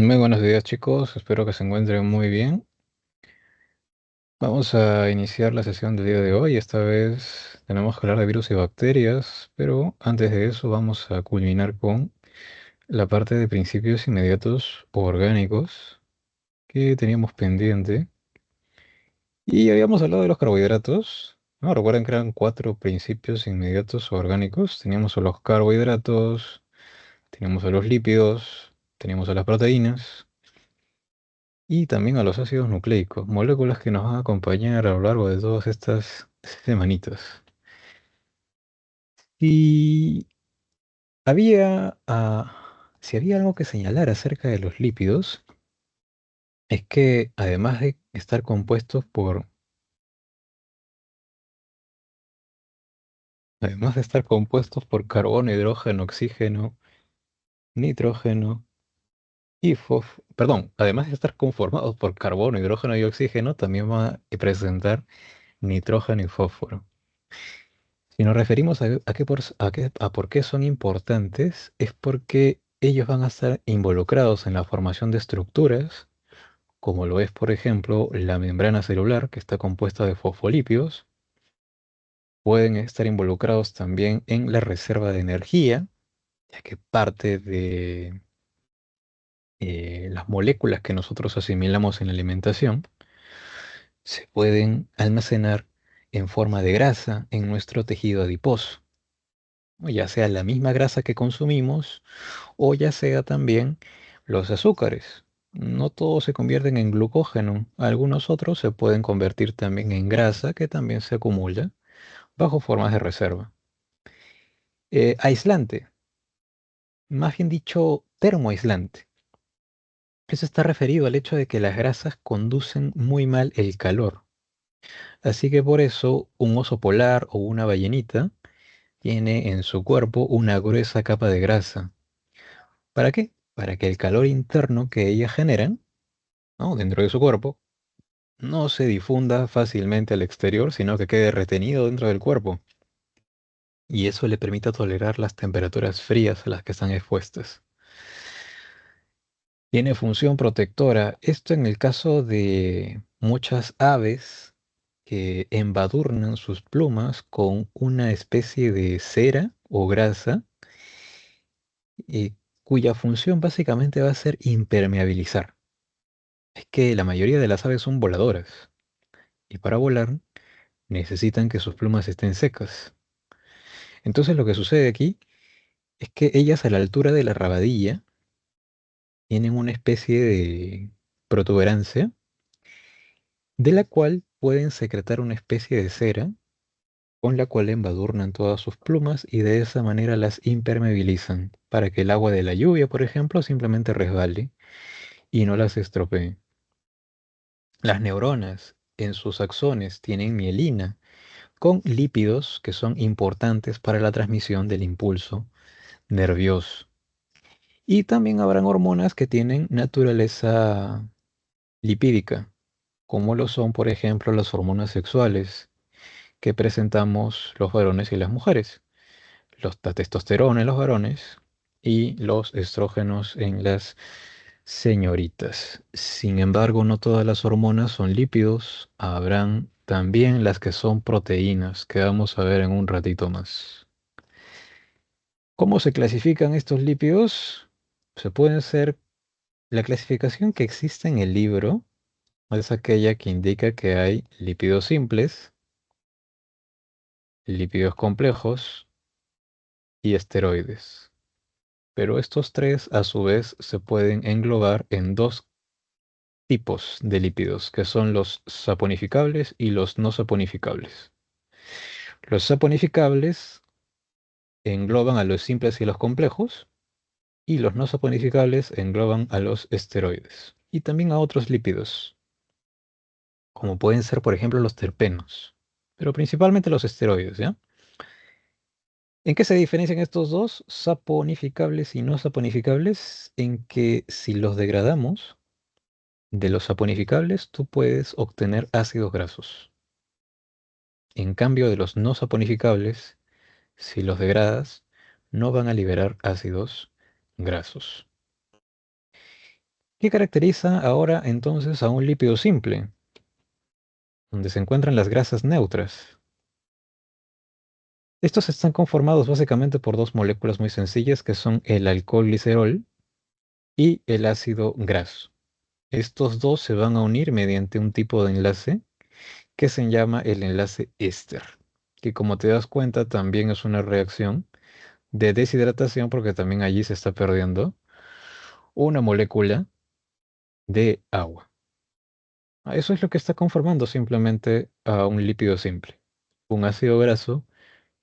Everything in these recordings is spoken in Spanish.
Muy buenos días chicos, espero que se encuentren muy bien. Vamos a iniciar la sesión del día de hoy. Esta vez tenemos que hablar de virus y bacterias, pero antes de eso vamos a culminar con la parte de principios inmediatos orgánicos que teníamos pendiente. Y habíamos hablado de los carbohidratos. No, recuerden que eran cuatro principios inmediatos orgánicos. Teníamos a los carbohidratos, teníamos a los lípidos, teníamos a las proteínas. Y también a los ácidos nucleicos, moléculas que nos van a acompañar a lo largo de todas estas semanitas. Y si había algo que señalar acerca de los lípidos, es que además de estar compuestos por carbono, hidrógeno, oxígeno, nitrógeno además de estar conformados por carbono, hidrógeno y oxígeno, también van a presentar nitrógeno y fósforo. Si nos referimos a por qué son importantes, es porque ellos van a estar involucrados en la formación de estructuras, como lo es, por ejemplo, la membrana celular, que está compuesta de fosfolípidos. Pueden estar involucrados también en la reserva de energía, ya que parte de las moléculas que nosotros asimilamos en la alimentación se pueden almacenar en forma de grasa en nuestro tejido adiposo, ¿no? Ya sea la misma grasa que consumimos o ya sea también los azúcares. No todos se convierten en glucógeno, algunos otros se pueden convertir también en grasa que también se acumula bajo formas de reserva. Aislante, más bien dicho termoaislante. Eso está referido al hecho de que las grasas conducen muy mal el calor. Así que por eso un oso polar o una ballenita tiene en su cuerpo una gruesa capa de grasa. ¿Para qué? Para que el calor interno que ellas generan, ¿no?, dentro de su cuerpo, no se difunda fácilmente al exterior, sino que quede retenido dentro del cuerpo. Y eso le permite tolerar las temperaturas frías a las que están expuestas. Tiene función protectora. Esto en el caso de muchas aves que embadurnan sus plumas con una especie de cera o grasa, eh, cuya función básicamente va a ser impermeabilizar. Es que la mayoría de las aves son voladoras y para volar necesitan que sus plumas estén secas. Entonces lo que sucede aquí es que ellas a la altura de la rabadilla tienen una especie de protuberancia de la cual pueden secretar una especie de cera con la cual embadurnan todas sus plumas y de esa manera las impermeabilizan para que el agua de la lluvia, por ejemplo, simplemente resbale y no las estropee. Las neuronas en sus axones tienen mielina con lípidos que son importantes para la transmisión del impulso nervioso. Y también habrán hormonas que tienen naturaleza lipídica, como lo son, por ejemplo, las hormonas sexuales que presentamos los varones y las mujeres, la testosterona en los varones y los estrógenos en las señoritas. Sin embargo, no todas las hormonas son lípidos, habrán también las que son proteínas, que vamos a ver en un ratito más. ¿Cómo se clasifican estos lípidos? Se pueden ser, la clasificación que existe en el libro es aquella que indica que hay lípidos simples, lípidos complejos y esteroides. Pero estos tres a su vez se pueden englobar en dos tipos de lípidos, que son los saponificables y los no saponificables. Los saponificables engloban a los simples y los complejos, y los no saponificables engloban a los esteroides y también a otros lípidos, como pueden ser, por ejemplo, los terpenos, pero principalmente los esteroides, ¿ya? ¿En qué se diferencian estos dos, saponificables y no saponificables? En que si los degradamos, de los saponificables tú puedes obtener ácidos grasos. En cambio de los no saponificables, si los degradas, no van a liberar ácidos grasos. ¿Qué caracteriza ahora entonces a un lípido simple, donde se encuentran las grasas neutras? Estos están conformados básicamente por dos moléculas muy sencillas que son el alcohol glicerol y el ácido graso. Estos dos se van a unir mediante un tipo de enlace que se llama el enlace éster, que como te das cuenta también es una reacción de deshidratación porque también allí se está perdiendo una molécula de agua. Eso es lo que está conformando simplemente a un lípido simple, un ácido graso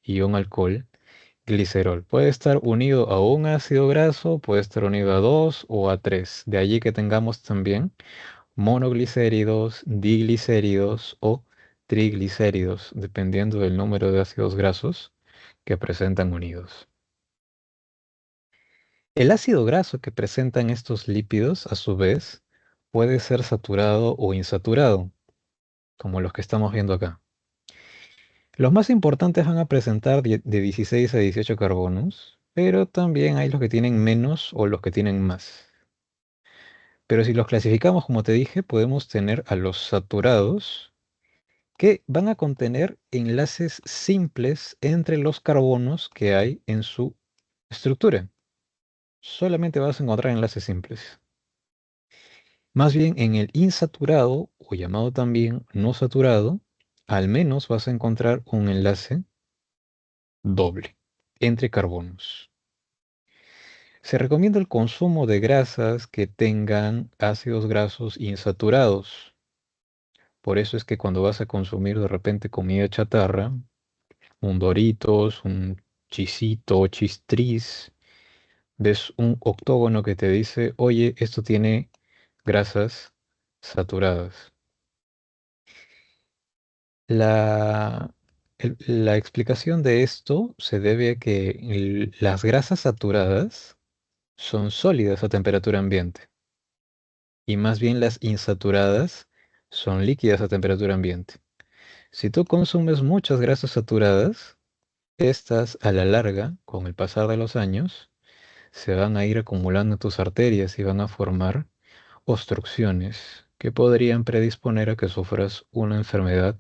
y un alcohol glicerol. Puede estar unido a un ácido graso, puede estar unido a dos o a tres. De allí que tengamos también monoglicéridos, diglicéridos o triglicéridos, dependiendo del número de ácidos grasos que presentan unidos. El ácido graso que presentan estos lípidos, a su vez, puede ser saturado o insaturado, como los que estamos viendo acá. Los más importantes van a presentar de 16 a 18 carbonos, pero también hay los que tienen menos o los que tienen más. Pero si los clasificamos, como te dije, podemos tener a los saturados, que van a contener enlaces simples entre los carbonos que hay en su estructura. Solamente vas a encontrar enlaces simples. Más bien en el insaturado, o llamado también no saturado, al menos vas a encontrar un enlace doble entre carbonos. Se recomienda el consumo de grasas que tengan ácidos grasos insaturados. Por eso es que cuando vas a consumir de repente comida chatarra, un Doritos, un Chisito, Chistris, ves un octógono que te dice, oye, esto tiene grasas saturadas. La, la explicación de esto se debe a que las grasas saturadas son sólidas a temperatura ambiente y más bien las insaturadas son líquidas a temperatura ambiente. Si tú consumes muchas grasas saturadas, estas a la larga, con el pasar de los años, se van a ir acumulando en tus arterias y van a formar obstrucciones que podrían predisponer a que sufras una enfermedad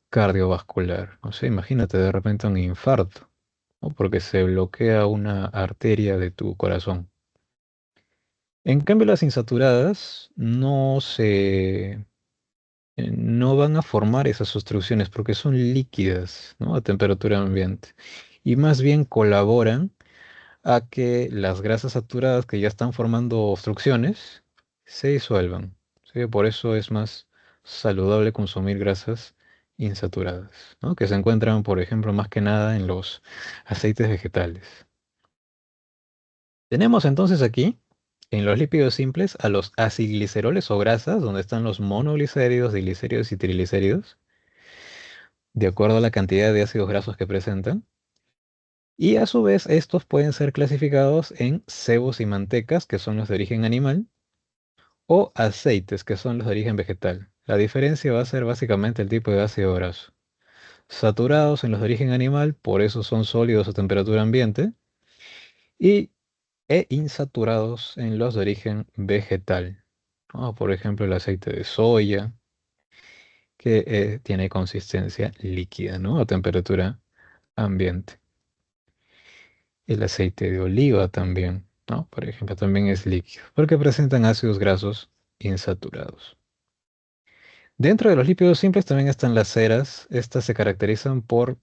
cardiovascular. O sea, imagínate de repente un infarto, ¿no? Porque se bloquea una arteria de tu corazón. En cambio, las insaturadas no van a formar esas obstrucciones porque son líquidas, ¿no? A temperatura ambiente. Y más bien colaboran a que las grasas saturadas que ya están formando obstrucciones se disuelvan. ¿Sí? Por eso es más saludable consumir grasas insaturadas, ¿no? Que se encuentran, por ejemplo, más que nada en los aceites vegetales. Tenemos entonces aquí, en los lípidos simples, a los acigliceroles o grasas, donde están los monoglicéridos, diglicéridos y triglicéridos, de acuerdo a la cantidad de ácidos grasos que presentan. Y a su vez, estos pueden ser clasificados en sebos y mantecas, que son los de origen animal, o aceites, que son los de origen vegetal. La diferencia va a ser básicamente el tipo de ácido graso. Saturados en los de origen animal, por eso son sólidos a temperatura ambiente, y insaturados en los de origen vegetal. Por ejemplo, el aceite de soya, que tiene consistencia líquida, ¿no? A temperatura ambiente. El aceite de oliva también, ¿no? Por ejemplo, también es líquido, porque presentan ácidos grasos insaturados. Dentro de los lípidos simples también están las ceras. Estas se caracterizan por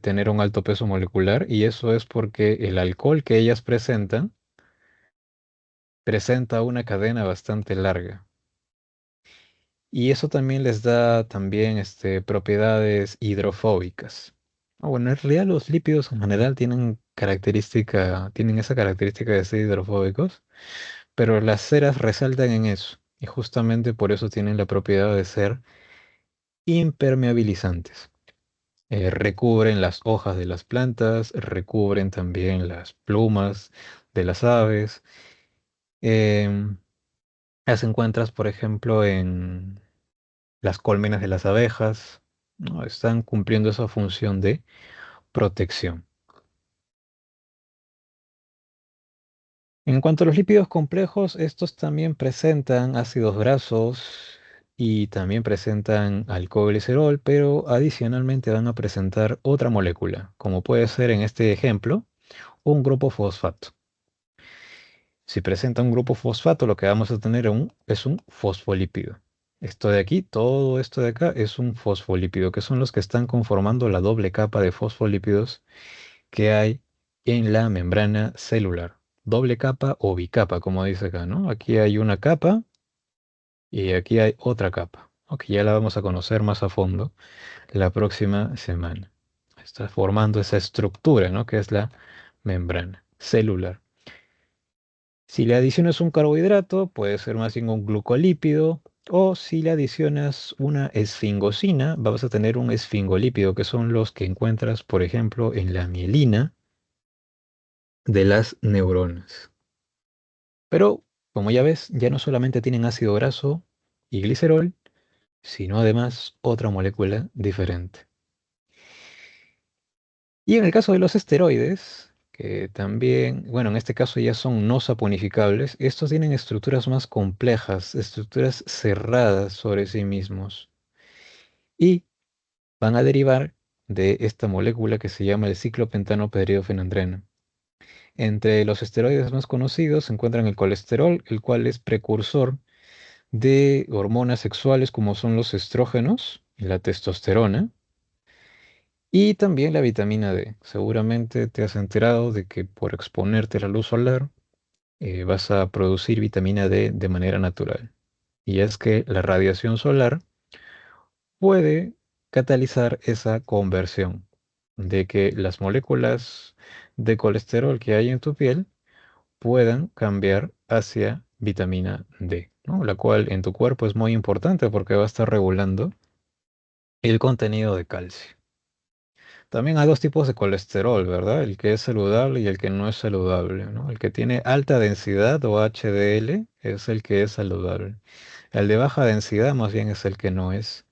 tener un alto peso molecular y eso es porque el alcohol que ellas presentan presenta una cadena bastante larga. Y eso también les da también propiedades hidrofóbicas. Bueno, en realidad los lípidos en general tienen esa característica de ser hidrofóbicos, pero las ceras resaltan en eso. Y justamente por eso tienen la propiedad de ser impermeabilizantes. Recubren las hojas de las plantas, recubren también las plumas de las aves. em, las encuentras, por ejemplo, en las colmenas de las abejas, ¿no? Están cumpliendo esa función de protección. En cuanto a los lípidos complejos, estos también presentan ácidos grasos y también presentan alcohol glicerol, pero adicionalmente van a presentar otra molécula, como puede ser en este ejemplo, un grupo fosfato. Si presenta un grupo fosfato, lo que vamos a tener es un fosfolípido. Esto de aquí, todo esto de acá es un fosfolípido, que son los que están conformando la doble capa de fosfolípidos que hay en la membrana celular. Doble capa o bicapa, como dice acá, ¿no? Aquí hay una capa y aquí hay otra capa. Ok, ya la vamos a conocer más a fondo la próxima semana. Está formando esa estructura, ¿no? Que es la membrana celular. Si le adicionas un carbohidrato, puede ser más bien un glucolípido, o si le adicionas una esfingosina, vamos a tener un esfingolípido, que son los que encuentras, por ejemplo, en la mielina de las neuronas. Pero, como ya ves, ya no solamente tienen ácido graso y glicerol, sino además otra molécula diferente. Y en el caso de los esteroides, que también, bueno, en este caso ya son no saponificables, estos tienen estructuras más complejas, estructuras cerradas sobre sí mismos, y van a derivar de esta molécula que se llama el ciclopentano pedridofenandreno. Entre los esteroides más conocidos se encuentran el colesterol, el cual es precursor de hormonas sexuales como son los estrógenos y la testosterona, y también la vitamina D. Seguramente te has enterado de que por exponerte a la luz solar vas a producir vitamina D de manera natural. Y es que la radiación solar puede catalizar esa conversión de que las moléculas de colesterol que hay en tu piel puedan cambiar hacia vitamina D, ¿no? La cual en tu cuerpo es muy importante porque va a estar regulando el contenido de calcio. También hay dos tipos de colesterol, ¿verdad? El que es saludable y el que no es saludable, ¿no? El que tiene alta densidad o HDL es el que es saludable. El de baja densidad más bien es el que no es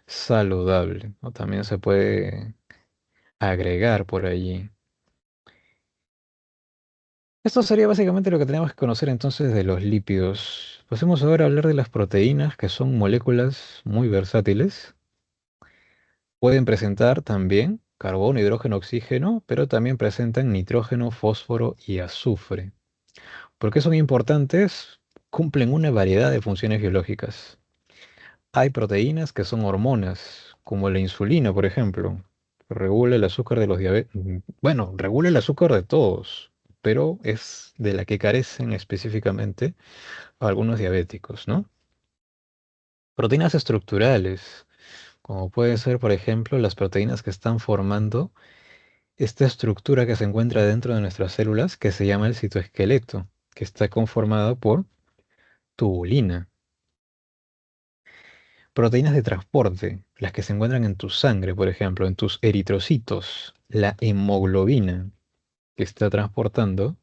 saludable, ¿no? También se puede agregar por allí. Esto sería básicamente lo que tenemos que conocer entonces de los lípidos. Pasemos ahora a hablar de las proteínas, que son moléculas muy versátiles. Pueden presentar también carbono, hidrógeno, oxígeno, pero también presentan nitrógeno, fósforo y azufre. ¿Por qué son importantes? Cumplen una variedad de funciones biológicas. Hay proteínas que son hormonas, como la insulina, por ejemplo, que regula el azúcar de los diabetes. Bueno, regula el azúcar de todos, pero es de la que carecen específicamente algunos diabéticos, ¿no? Proteínas estructurales, como puede ser, por ejemplo, las proteínas que están formando esta estructura que se encuentra dentro de nuestras células, que se llama el citoesqueleto, que está conformado por tubulina. Proteínas de transporte, las que se encuentran en tu sangre, por ejemplo, en tus eritrocitos. La hemoglobina, que está transportando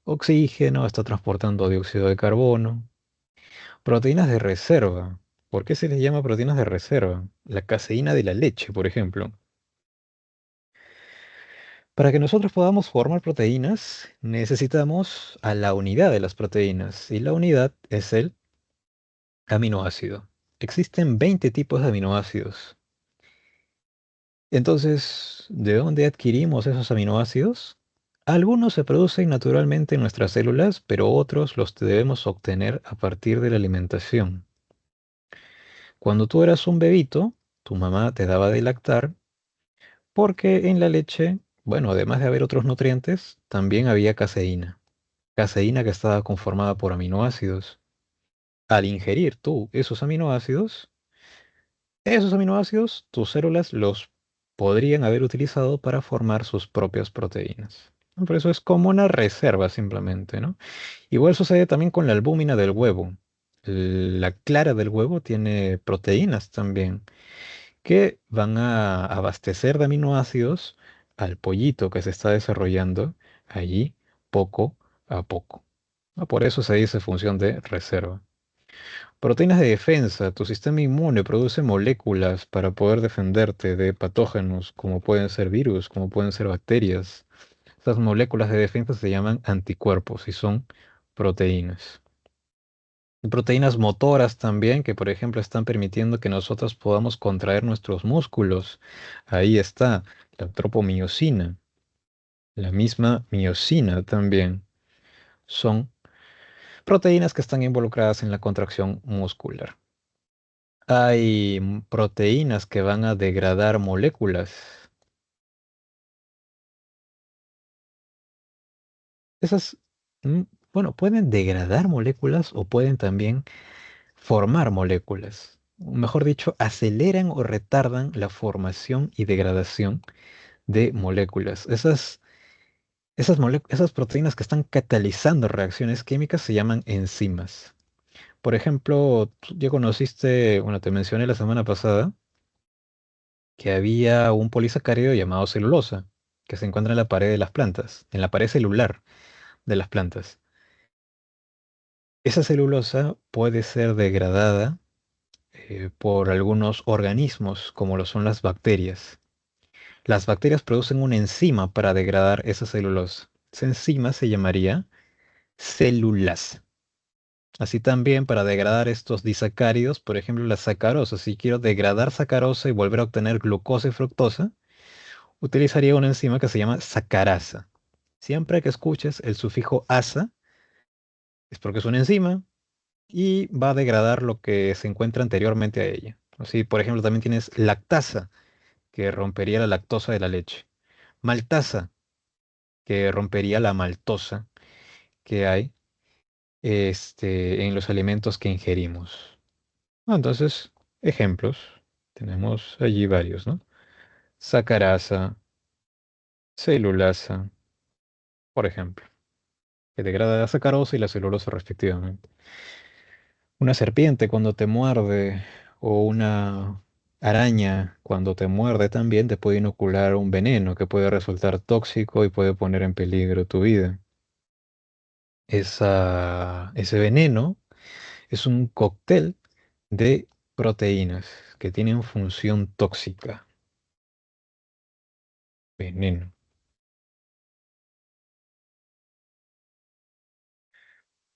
oxígeno, está transportando dióxido de carbono. Proteínas de reserva. ¿Por qué se les llama proteínas de reserva? La caseína de la leche, por ejemplo. Para que nosotros podamos formar proteínas, necesitamos a la unidad de las proteínas, y la unidad es el aminoácido. Existen 20 tipos de aminoácidos. Entonces, ¿de dónde adquirimos esos aminoácidos? Algunos se producen naturalmente en nuestras células, pero otros los debemos obtener a partir de la alimentación. Cuando tú eras un bebito, tu mamá te daba de lactar porque en la leche, bueno, además de haber otros nutrientes, también había caseína. Caseína que estaba conformada por aminoácidos. Al ingerir tú esos aminoácidos, tus células los podrían haber utilizado para formar sus propias proteínas. Por eso es como una reserva simplemente, ¿no? Igual sucede también con la albúmina del huevo. La clara del huevo tiene proteínas también que van a abastecer de aminoácidos al pollito que se está desarrollando allí poco a poco. Por eso se dice función de reserva. Proteínas de defensa. Tu sistema inmune produce moléculas para poder defenderte de patógenos como pueden ser virus, como pueden ser bacterias. Estas moléculas de defensa se llaman anticuerpos y son proteínas. Y proteínas motoras también, que por ejemplo están permitiendo que nosotros podamos contraer nuestros músculos. Ahí está la tropomiosina, la misma miosina también. Son proteínas que están involucradas en la contracción muscular. Hay proteínas que van a degradar moléculas. Esas, mm, bueno, pueden degradar moléculas o pueden también formar moléculas. O mejor dicho, aceleran o retardan la formación y degradación de moléculas. Esas proteínas que están catalizando reacciones químicas se llaman enzimas. Por ejemplo, tú ya conociste, bueno, te mencioné la semana pasada que había un polisacárido llamado celulosa, que se encuentra en la pared de las plantas, en la pared celular de las plantas. Esa celulosa puede ser degradada por algunos organismos, como lo son las bacterias. Las bacterias producen una enzima para degradar esa celulosa. Esa enzima se llamaría celulasa. Así también para degradar estos disacáridos, por ejemplo la sacarosa, si quiero degradar sacarosa y volver a obtener glucosa y fructosa, utilizaría una enzima que se llama sacarasa. Siempre que escuches el sufijo asa, es porque es una enzima y va a degradar lo que se encuentra anteriormente a ella. Así, por ejemplo, también tienes lactasa, que rompería la lactosa de la leche. Maltasa, que rompería la maltosa que hay en los alimentos que ingerimos. Entonces, ejemplos. Tenemos allí varios, ¿no? Sacarasa, celulasa, por ejemplo, que degrada la sacarosa y la celulosa respectivamente. Una serpiente cuando te muerde o una araña cuando te muerde también te puede inocular un veneno que puede resultar tóxico y puede poner en peligro tu vida. Ese veneno es un cóctel de proteínas que tienen función tóxica. Veneno.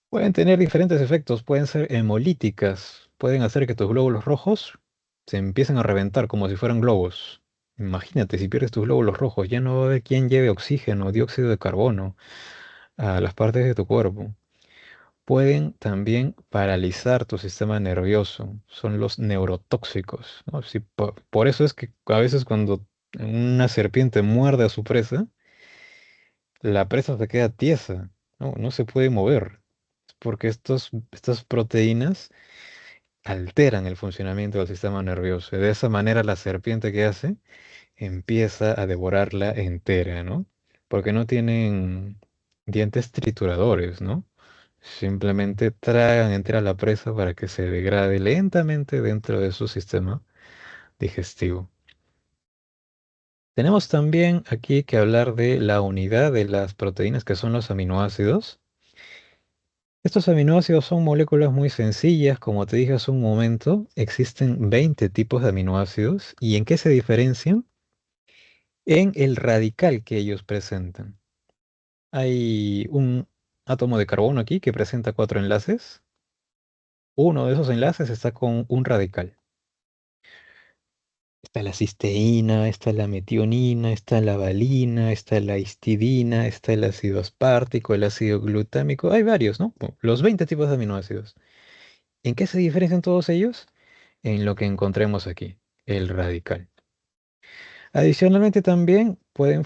Pueden tener diferentes efectos, pueden ser hemolíticas, pueden hacer que tus glóbulos rojos se empiecen a reventar como si fueran globos. Imagínate, si pierdes tus glóbulos rojos, ya no va a haber quien lleve oxígeno, dióxido de carbono a las partes de tu cuerpo. Pueden también paralizar tu sistema nervioso, son los neurotóxicos, ¿no? Por eso es que a veces cuando una serpiente muerde a su presa, la presa se queda tiesa, ¿no? No se puede mover, porque estas proteínas alteran el funcionamiento del sistema nervioso. Y de esa manera la serpiente que hace empieza a devorarla entera, ¿no? Porque no tienen dientes trituradores, ¿no? Simplemente tragan entera la presa para que se degrade lentamente dentro de su sistema digestivo. Tenemos también aquí que hablar de la unidad de las proteínas que son los aminoácidos. Estos aminoácidos son moléculas muy sencillas, como te dije hace un momento, existen 20 tipos de aminoácidos. ¿Y en qué se diferencian? En el radical que ellos presentan. Hay un átomo de carbono aquí que presenta 4 enlaces. Uno de esos enlaces está con un radical. Está la cisteína, está la metionina, está la valina, está la histidina, está el ácido aspartico, el ácido glutámico. Hay varios, ¿no? Los 20 tipos de aminoácidos. ¿En qué se diferencian todos ellos? En lo que encontremos aquí, el radical. Adicionalmente también pueden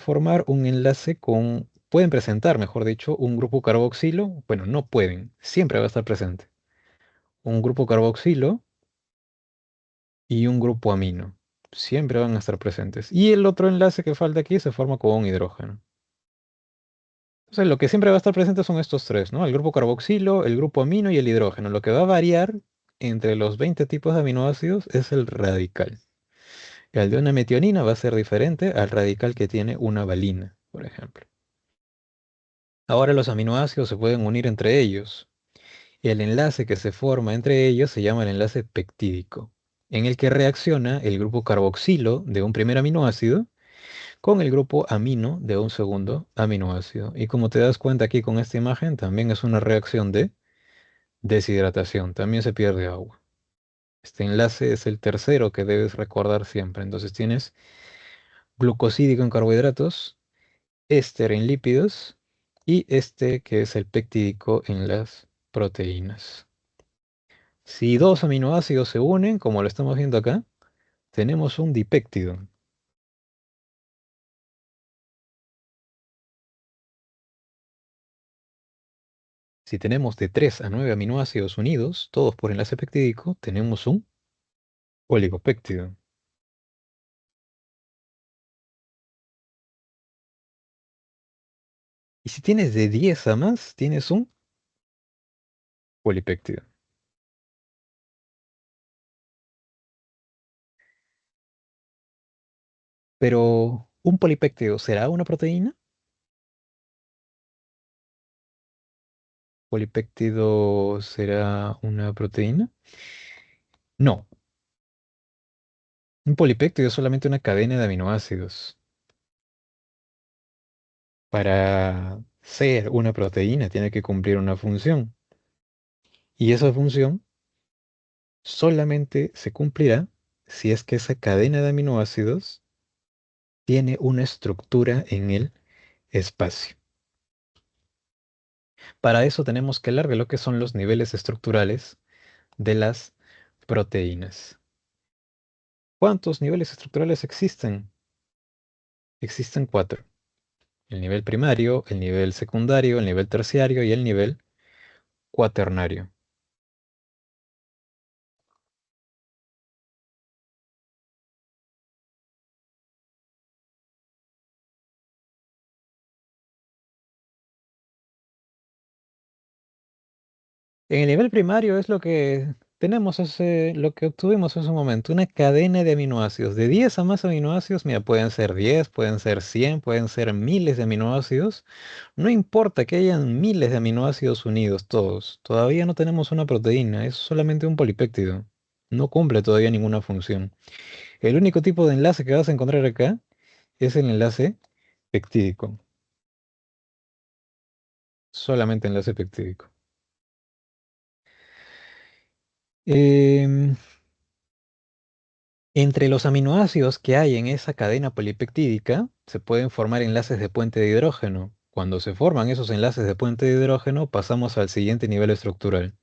presentar, mejor dicho, un grupo carboxilo. Bueno, no pueden, siempre va a estar presente. Un grupo carboxilo y un grupo amino. Siempre van a estar presentes. Y el otro enlace que falta aquí se forma con un hidrógeno. Entonces, lo que siempre va a estar presente son estos tres, ¿no? El grupo carboxilo, el grupo amino y el hidrógeno. Lo que va a variar entre los 20 tipos de aminoácidos es el radical. El de una metionina va a ser diferente al radical que tiene una valina, por ejemplo. Ahora los aminoácidos se pueden unir entre ellos. El enlace que se forma entre ellos se llama el enlace peptídico, en el que reacciona el grupo carboxilo de un primer aminoácido con el grupo amino de un segundo aminoácido. Y como te das cuenta aquí con esta imagen, también es una reacción de deshidratación, también se pierde agua. Este enlace es el tercero que debes recordar siempre. Entonces tienes glucosídico en carbohidratos, éster en lípidos y este que es el peptídico en las proteínas. Si dos aminoácidos se unen, como lo estamos viendo acá, tenemos un dipéptido. Si tenemos de 3 a 9 aminoácidos unidos, todos por enlace peptídico, tenemos un oligopéptido. Y si tienes de 10 a más, tienes un polipéptido. Pero, ¿un polipéptido será una proteína? ¿Polipéptido será una proteína? No, un polipéptido es solamente una cadena de aminoácidos. Para ser una proteína tiene que cumplir una función. Y esa función solamente se cumplirá si es que esa cadena de aminoácidos tiene una estructura en el espacio. Para eso tenemos que hablar de lo que son los niveles estructurales de las proteínas. ¿Cuántos niveles estructurales existen? Existen cuatro. El nivel primario, el nivel secundario, el nivel terciario y el nivel cuaternario. En el nivel primario es lo que tenemos lo que obtuvimos en su momento, una cadena de aminoácidos. De 10 a más aminoácidos, mira, pueden ser 10, pueden ser 100, pueden ser miles de aminoácidos. No importa que hayan miles de aminoácidos unidos, todos. Todavía no tenemos una proteína, es solamente un polipéptido. No cumple todavía ninguna función. El único tipo de enlace que vas a encontrar acá es el enlace peptídico. Solamente enlace peptídico. Em, Entre los aminoácidos que hay en esa cadena polipeptídica se pueden formar enlaces de puente de hidrógeno. Cuando se forman esos enlaces de puente de hidrógeno, pasamos al siguiente nivel estructural,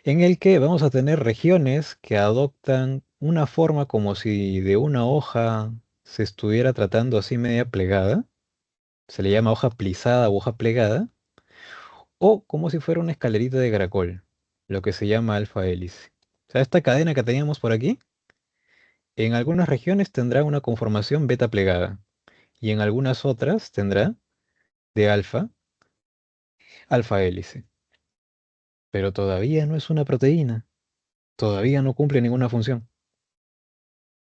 en el que vamos a tener regiones que adoptan una forma como si de una hoja se estuviera tratando así media plegada. Se le llama hoja plisada o hoja plegada, o como si fuera una escalerita de caracol, lo que se llama alfa hélice. O sea, esta cadena que teníamos por aquí, en algunas regiones tendrá una conformación beta plegada y en algunas otras tendrá de alfa, alfa hélice. Pero todavía no es una proteína, todavía no cumple ninguna función.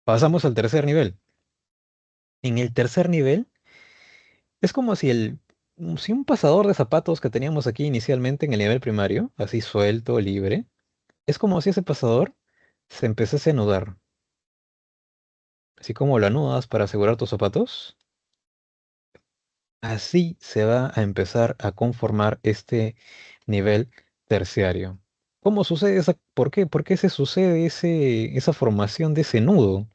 Pasamos al tercer nivel. En el tercer nivel es como si si un pasador de zapatos que teníamos aquí inicialmente en el nivel primario, así suelto, libre, es como si ese pasador se empezase a anudar. Así como lo anudas para asegurar tus zapatos, así se va a empezar a conformar este nivel terciario. ¿Cómo sucede por qué? ¿Por qué se sucede esa formación de ese nudo,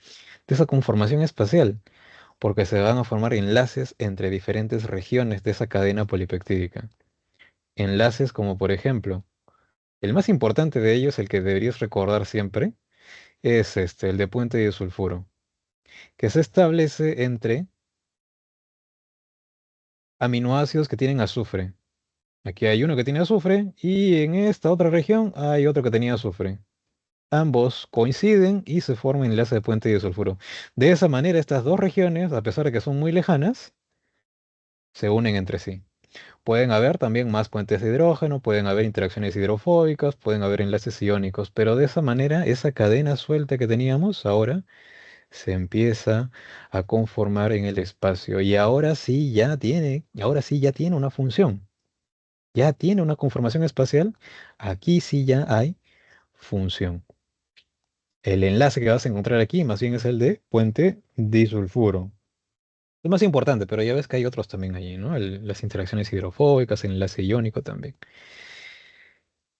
de esa conformación espacial? Porque se van a formar enlaces entre diferentes regiones de esa cadena polipeptídica. Enlaces como por ejemplo, el más importante de ellos, el que deberías recordar siempre, es este, el de puente disulfuro, que se establece entre aminoácidos que tienen azufre. Aquí hay uno que tiene azufre y en esta otra región hay otro que tenía azufre. Ambos coinciden y se forma un enlace de puente disulfuro. De esa manera, estas dos regiones, a pesar de que son muy lejanas, se unen entre sí. Pueden haber también más puentes de hidrógeno, pueden haber interacciones hidrofóbicas, pueden haber enlaces iónicos, pero de esa manera, esa cadena suelta que teníamos ahora se empieza a conformar en el espacio y ahora sí ya tiene una función. Ya tiene una conformación espacial, aquí sí ya hay función. El enlace que vas a encontrar aquí más bien es el de puente disulfuro. Es más importante, pero ya ves que hay otros también allí, ¿no? Las interacciones hidrofóbicas, el enlace iónico también.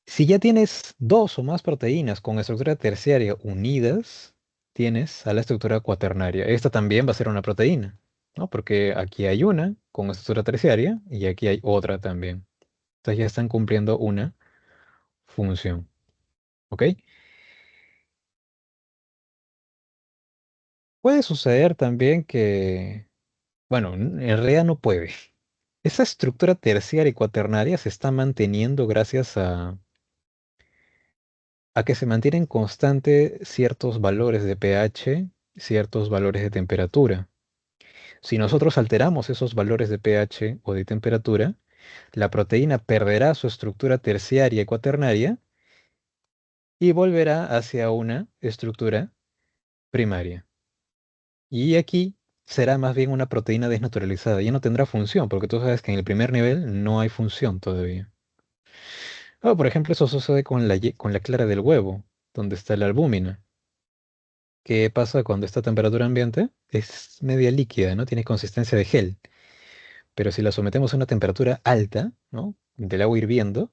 Si ya tienes dos o más proteínas con estructura terciaria unidas, tienes a la estructura cuaternaria. Esta también va a ser una proteína, ¿no? Porque aquí hay una con estructura terciaria y aquí hay otra también. Entonces ya están cumpliendo una función, ¿ok? Puede suceder también que, bueno, en realidad no puede. Esa estructura terciaria y cuaternaria se está manteniendo gracias a que se mantienen constantes ciertos valores de pH, ciertos valores de temperatura. Si nosotros alteramos esos valores de pH o de temperatura, la proteína perderá su estructura terciaria y cuaternaria y volverá hacia una estructura primaria. Y aquí será más bien una proteína desnaturalizada. Ya no tendrá función, porque tú sabes que en el primer nivel no hay función todavía. Por ejemplo, eso sucede con con la clara del huevo, donde está la albúmina. ¿Qué pasa cuando está a temperatura ambiente? Es media líquida, ¿no? Tiene consistencia de gel. Pero si la sometemos a una temperatura alta, ¿no? Del agua hirviendo,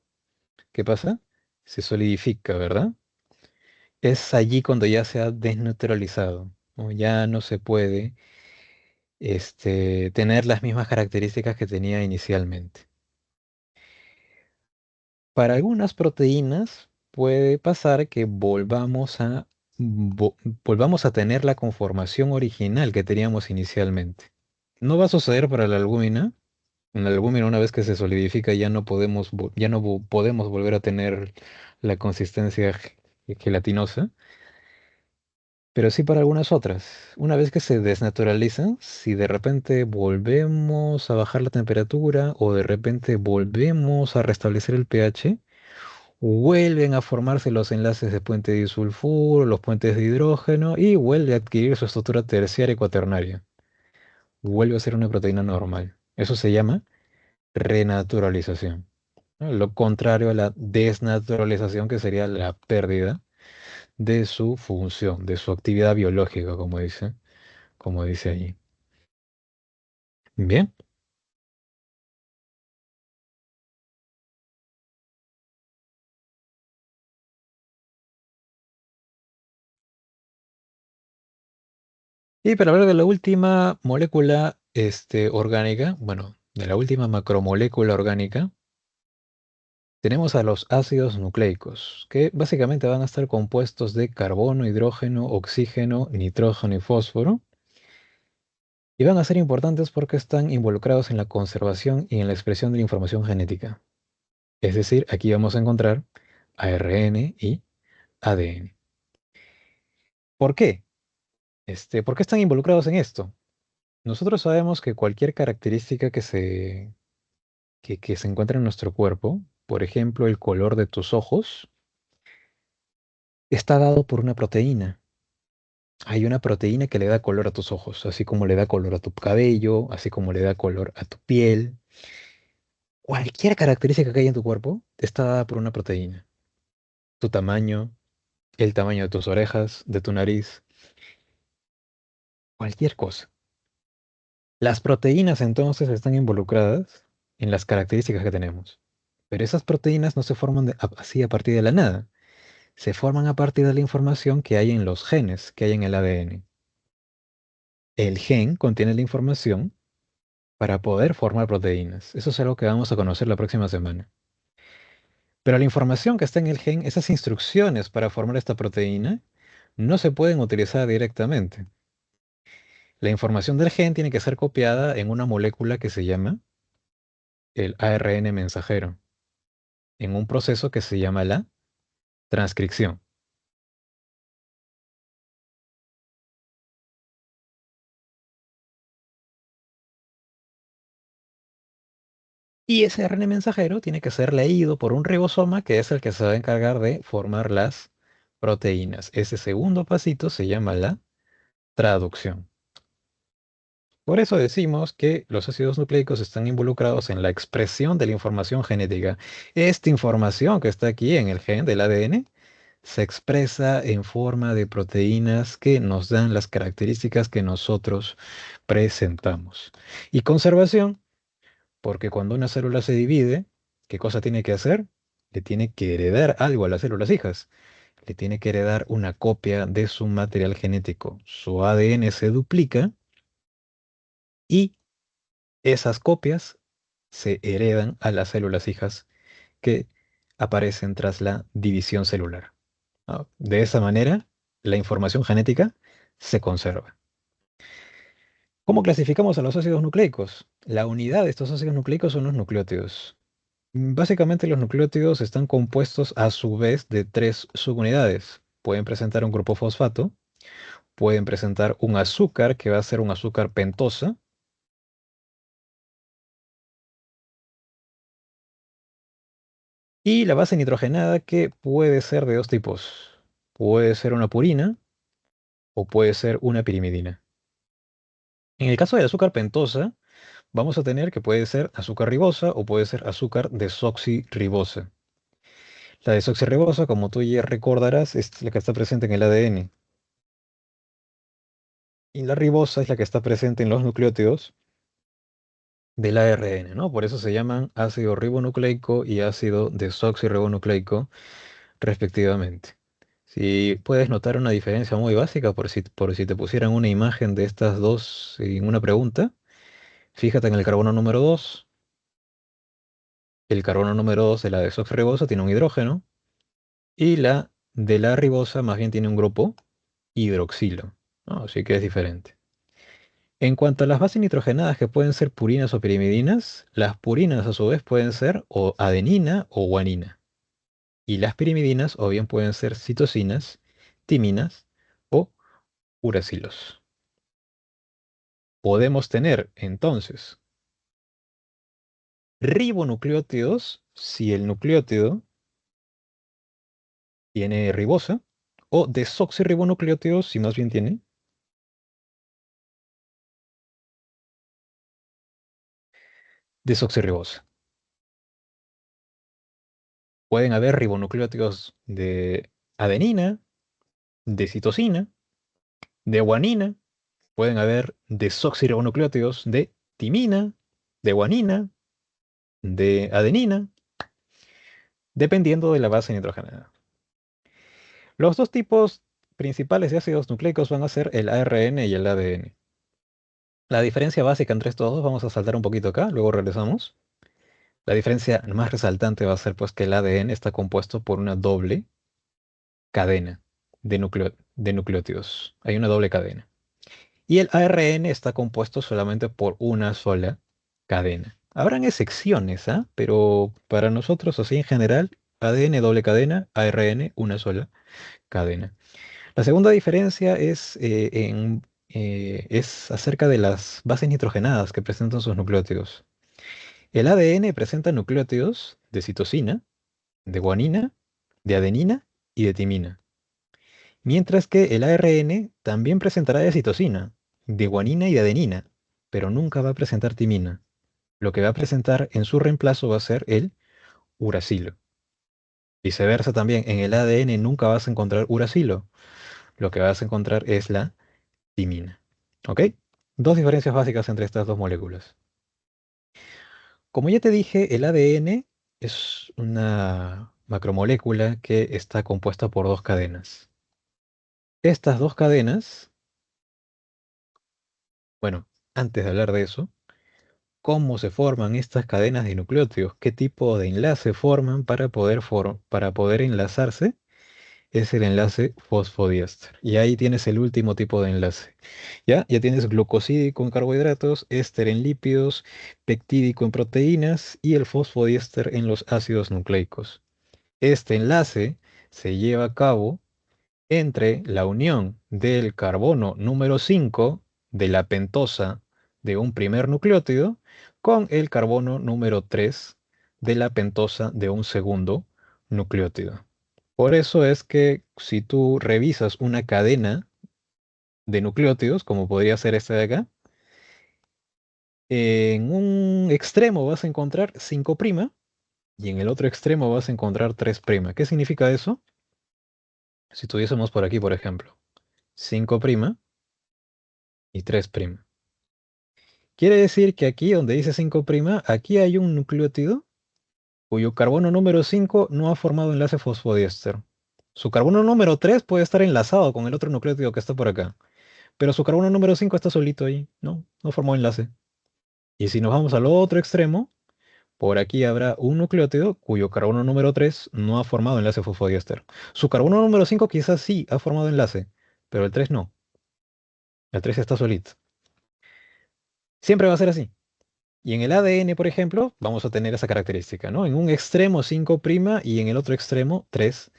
¿qué pasa? Se solidifica, ¿verdad? Es allí cuando ya se ha desnaturalizado, ¿no? Ya no se puede tener las mismas características que tenía inicialmente. Para algunas proteínas puede pasar que volvamos a tener la conformación original que teníamos inicialmente. No va a suceder para la albúmina. En la albúmina, una vez que se solidifica, ya no podemos, ya no podemos volver a tener la consistencia gelatinosa, pero sí para algunas otras. Una vez que se desnaturalizan, si de repente volvemos a bajar la temperatura o de repente volvemos a restablecer el pH, vuelven a formarse los enlaces de puente disulfuro, los puentes de hidrógeno y vuelve a adquirir su estructura terciaria y cuaternaria. Vuelve a ser una proteína normal. Eso se llama renaturalización, ¿no? Lo contrario a la desnaturalización, que sería la pérdida de su función, de su actividad biológica, como dice allí. Bien. Y para hablar de la última molécula orgánica, bueno, de la última macromolécula orgánica, tenemos a los ácidos nucleicos, que básicamente van a estar compuestos de carbono, hidrógeno, oxígeno, nitrógeno y fósforo, y van a ser importantes porque están involucrados en la conservación y en la expresión de la información genética. Es decir, aquí vamos a encontrar ARN y ADN. ¿Por qué? ¿Por qué están involucrados en esto? Nosotros sabemos que cualquier característica que se encuentra en nuestro cuerpo, por ejemplo, el color de tus ojos, está dado por una proteína. Hay una proteína que le da color a tus ojos, así como le da color a tu cabello, así como le da color a tu piel. Cualquier característica que hay en tu cuerpo está dada por una proteína. Tu tamaño, el tamaño de tus orejas, de tu nariz, cualquier cosa. Las proteínas entonces están involucradas en las características que tenemos. Pero esas proteínas no se forman así a partir de la nada. Se forman a partir de la información que hay en los genes, que hay en el ADN. El gen contiene la información para poder formar proteínas. Eso es algo que vamos a conocer la próxima semana. Pero la información que está en el gen, esas instrucciones para formar esta proteína, no se pueden utilizar directamente. La información del gen tiene que ser copiada en una molécula que se llama el ARN mensajero, en un proceso que se llama la transcripción. Y ese ARN mensajero tiene que ser leído por un ribosoma, que es el que se va a encargar de formar las proteínas. Ese segundo pasito se llama la traducción. Por eso decimos que los ácidos nucleicos están involucrados en la expresión de la información genética. Esta información que está aquí en el gen del ADN se expresa en forma de proteínas que nos dan las características que nosotros presentamos. Y conservación, porque cuando una célula se divide, ¿qué cosa tiene que hacer? Le tiene que heredar algo a las células hijas. Le tiene que heredar una copia de su material genético. Su ADN se duplica y esas copias se heredan a las células hijas que aparecen tras la división celular. ¿No? De esa manera, la información genética se conserva. ¿Cómo clasificamos a los ácidos nucleicos? La unidad de estos ácidos nucleicos son los nucleótidos. Básicamente los nucleótidos están compuestos a su vez de tres subunidades. Pueden presentar un grupo fosfato, pueden presentar un azúcar que va a ser un azúcar pentosa y la base nitrogenada que puede ser de dos tipos. Puede ser una purina o puede ser una pirimidina. En el caso del azúcar pentosa, vamos a tener que puede ser azúcar ribosa o puede ser azúcar desoxirribosa. La desoxirribosa, como tú ya recordarás, es la que está presente en el ADN. Y la ribosa es la que está presente en los nucleótidos del ARN, ¿no? Por eso se llaman ácido ribonucleico y ácido desoxirribonucleico, respectivamente. Si puedes notar una diferencia muy básica, por si te pusieran una imagen de estas dos en una pregunta, fíjate en el carbono número 2. El carbono número 2 de la desoxirribosa tiene un hidrógeno y la de la ribosa más bien tiene un grupo hidroxilo, ¿no? Así que es diferente. En cuanto a las bases nitrogenadas que pueden ser purinas o pirimidinas, las purinas a su vez pueden ser o adenina o guanina. Y las pirimidinas o bien pueden ser citosinas, timinas o uracilos. Podemos tener entonces ribonucleótidos si el nucleótido tiene ribosa o desoxirribonucleótidos si más bien tiene desoxirribosa. Pueden haber ribonucleótidos de adenina, de citosina, de guanina. Pueden haber desoxirribonucleótidos de timina, de guanina, de adenina, dependiendo de la base nitrogenada. Los dos tipos principales de ácidos nucleicos van a ser el ARN y el ADN. La diferencia básica entre estos dos, vamos a saltar un poquito acá, luego regresamos. La diferencia más resaltante va a ser pues que el ADN está compuesto por una doble cadena de nucleótidos. Hay una doble cadena. Y el ARN está compuesto solamente por una sola cadena. Habrán excepciones, ¿ah? Pero para nosotros, así en general, ADN doble cadena, ARN una sola cadena. La segunda diferencia es acerca de las bases nitrogenadas que presentan sus nucleótidos. El ADN presenta nucleótidos de citosina, de guanina, de adenina y de timina. Mientras que el ARN también presentará de citosina, de guanina y de adenina, pero nunca va a presentar timina. Lo que va a presentar en su reemplazo va a ser el uracilo. Viceversa también, en el ADN nunca vas a encontrar uracilo. Lo que vas a encontrar es la timina. ¿Ok? Dos diferencias básicas entre estas dos moléculas. Como ya te dije, el ADN es una macromolécula que está compuesta por dos cadenas. Estas dos cadenas, bueno, antes de hablar de eso, ¿cómo se forman estas cadenas de nucleótidos? ¿Qué tipo de enlace forman para poder enlazarse? Es el enlace fosfodiéster. Y ahí tienes el último tipo de enlace. Ya tienes glucosídico en carbohidratos, éster en lípidos, peptídico en proteínas y el fosfodiéster en los ácidos nucleicos. Este enlace se lleva a cabo entre la unión del carbono número 5 de la pentosa de un primer nucleótido con el carbono número 3 de la pentosa de un segundo nucleótido. Por eso es que si tú revisas una cadena de nucleótidos, como podría ser esta de acá, en un extremo vas a encontrar 5' y en el otro extremo vas a encontrar 3'. ¿Qué significa eso? Si tuviésemos por aquí, por ejemplo, 5' y 3'. Quiere decir que aquí donde dice 5', aquí hay un nucleótido cuyo carbono número 5 no ha formado enlace fosfodiéster. Su carbono número 3 puede estar enlazado con el otro nucleótido que está por acá, pero su carbono número 5 está solito ahí, ¿no? No formó enlace. Y si nos vamos al otro extremo, por aquí habrá un nucleótido cuyo carbono número 3 no ha formado enlace fosfodiéster. Su carbono número 5 quizás sí ha formado enlace, pero el 3 no. El 3 está solito. Siempre va a ser así. Y en el ADN, por ejemplo, vamos a tener esa característica, ¿no? En un extremo 5' y en el otro extremo 3'.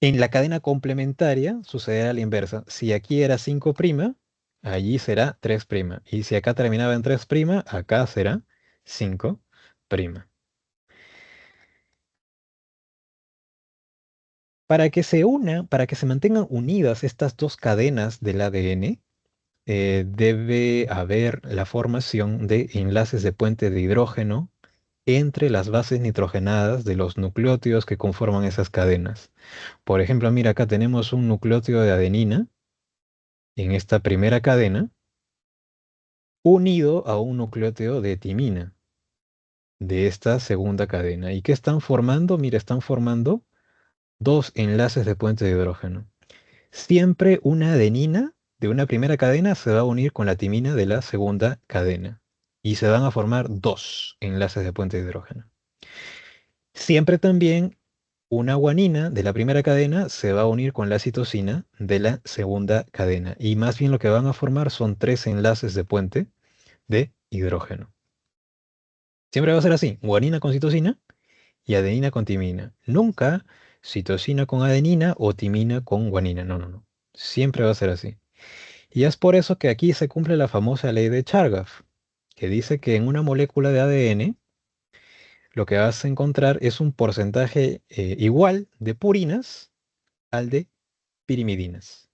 En la cadena complementaria sucederá la inversa. Si aquí era 5', allí será 3'. Y si acá terminaba en 3', acá será 5'. Para que se mantengan unidas estas dos cadenas del ADN, debe haber la formación de enlaces de puente de hidrógeno entre las bases nitrogenadas de los nucleótidos que conforman esas cadenas. Por ejemplo, mira, acá tenemos un nucleótido de adenina en esta primera cadena unido a un nucleótido de timina de esta segunda cadena. ¿Y qué están formando? Mira, están formando dos enlaces de puente de hidrógeno. Siempre una adenina de una primera cadena se va a unir con la timina de la segunda cadena. Y se van a formar dos enlaces de puente de hidrógeno. Siempre también una guanina de la primera cadena se va a unir con la citosina de la segunda cadena. Y más bien lo que van a formar son tres enlaces de puente de hidrógeno. Siempre va a ser así, guanina con citosina y adenina con timina. Nunca citosina con adenina o timina con guanina. No, no, no. Siempre va a ser así. Y es por eso que aquí se cumple la famosa ley de Chargaff, que dice que en una molécula de ADN lo que vas a encontrar es un porcentaje igual de purinas al de pirimidinas.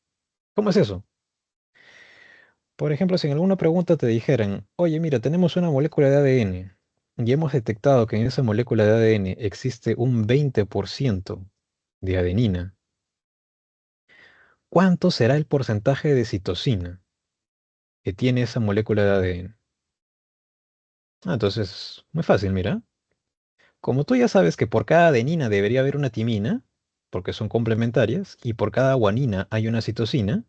¿Cómo es eso? Por ejemplo, si en alguna pregunta te dijeran, oye, mira, tenemos una molécula de ADN y hemos detectado que en esa molécula de ADN existe un 20% de adenina, ¿cuánto será el porcentaje de citosina que tiene esa molécula de ADN? Entonces, muy fácil, mira. Como tú ya sabes que por cada adenina debería haber una timina, porque son complementarias, y por cada guanina hay una citosina,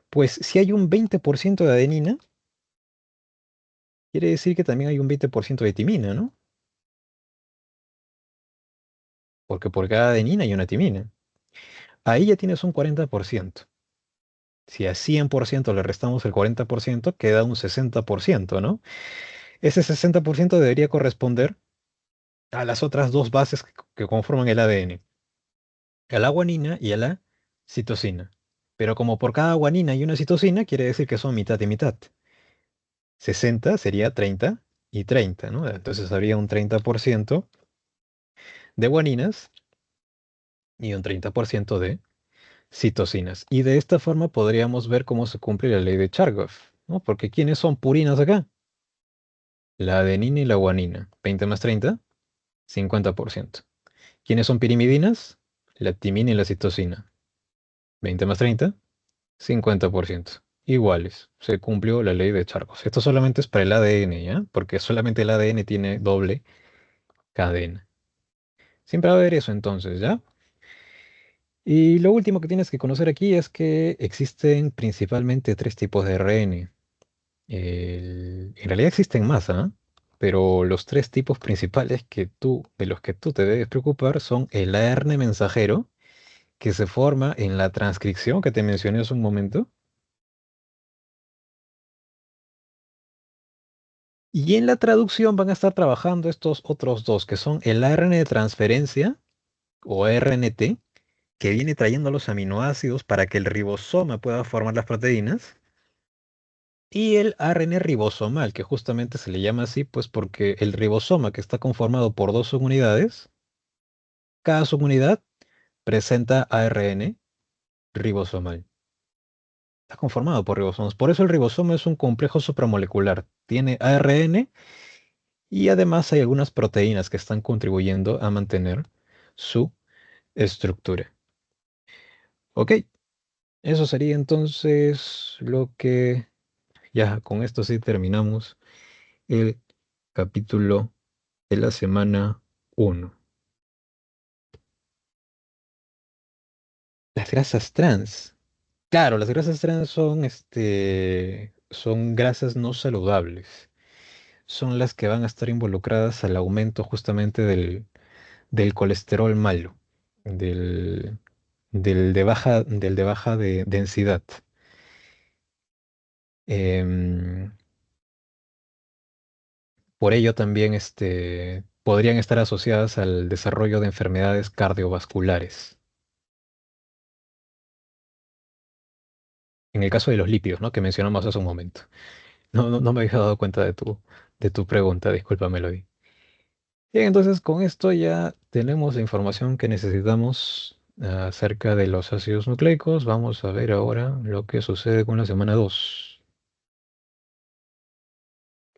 pues si hay un 20% de adenina, quiere decir que también hay un 20% de timina, ¿no? Porque por cada adenina hay una timina. Ahí ya tienes un 40%. Si a 100% le restamos el 40%, queda un 60%, ¿no? Ese 60% debería corresponder a las otras dos bases que conforman el ADN, a la guanina y a la citosina. Pero como por cada guanina hay una citosina, quiere decir que son mitad y mitad. 60 sería 30 y 30, ¿no? Entonces habría un 30% de guaninas y un 30% de citosinas. Y de esta forma podríamos ver cómo se cumple la ley de Chargaff, ¿no? Porque ¿quiénes son purinas acá? La adenina y la guanina. 20 más 30, 50%. ¿Quiénes son pirimidinas? La timina y la citosina. 20 más 30, 50%. Iguales. Se cumplió la ley de Chargaff. Esto solamente es para el ADN, ¿ya? Porque solamente el ADN tiene doble cadena. Siempre va a haber eso entonces, ¿ya? Y lo último que tienes que conocer aquí es que existen principalmente tres tipos de ARN. En realidad existen más, ¿ah? Pero los tres tipos principales de los que tú te debes preocupar son el ARN mensajero, que se forma en la transcripción que te mencioné hace un momento, y en la traducción van a estar trabajando estos otros dos, que son el ARN de transferencia o RNT, que viene trayendo los aminoácidos para que el ribosoma pueda formar las proteínas, y el ARN ribosomal, que justamente se le llama así, pues porque el ribosoma, que está conformado por dos subunidades, cada subunidad presenta ARN ribosomal. Está conformado por ribosomas. Por eso el ribosoma es un complejo supramolecular. Tiene ARN y además hay algunas proteínas que están contribuyendo a mantener su estructura. Ok, eso sería entonces lo que ya con esto sí terminamos el capítulo de la semana uno. Las grasas trans. Claro, las grasas trans son, son grasas no saludables. Son las que van a estar involucradas al aumento justamente del colesterol malo, del, del de baja densidad. Em, por ello también, podrían estar asociadas al desarrollo de enfermedades cardiovasculares. En el caso de los lípidos, ¿no? Que mencionamos hace un momento. No me había dado cuenta de tu pregunta, disculpa, Melody. Bien, entonces con esto ya tenemos la información que necesitamos acerca de los ácidos nucleicos. Vamos a ver ahora lo que sucede con la semana 2.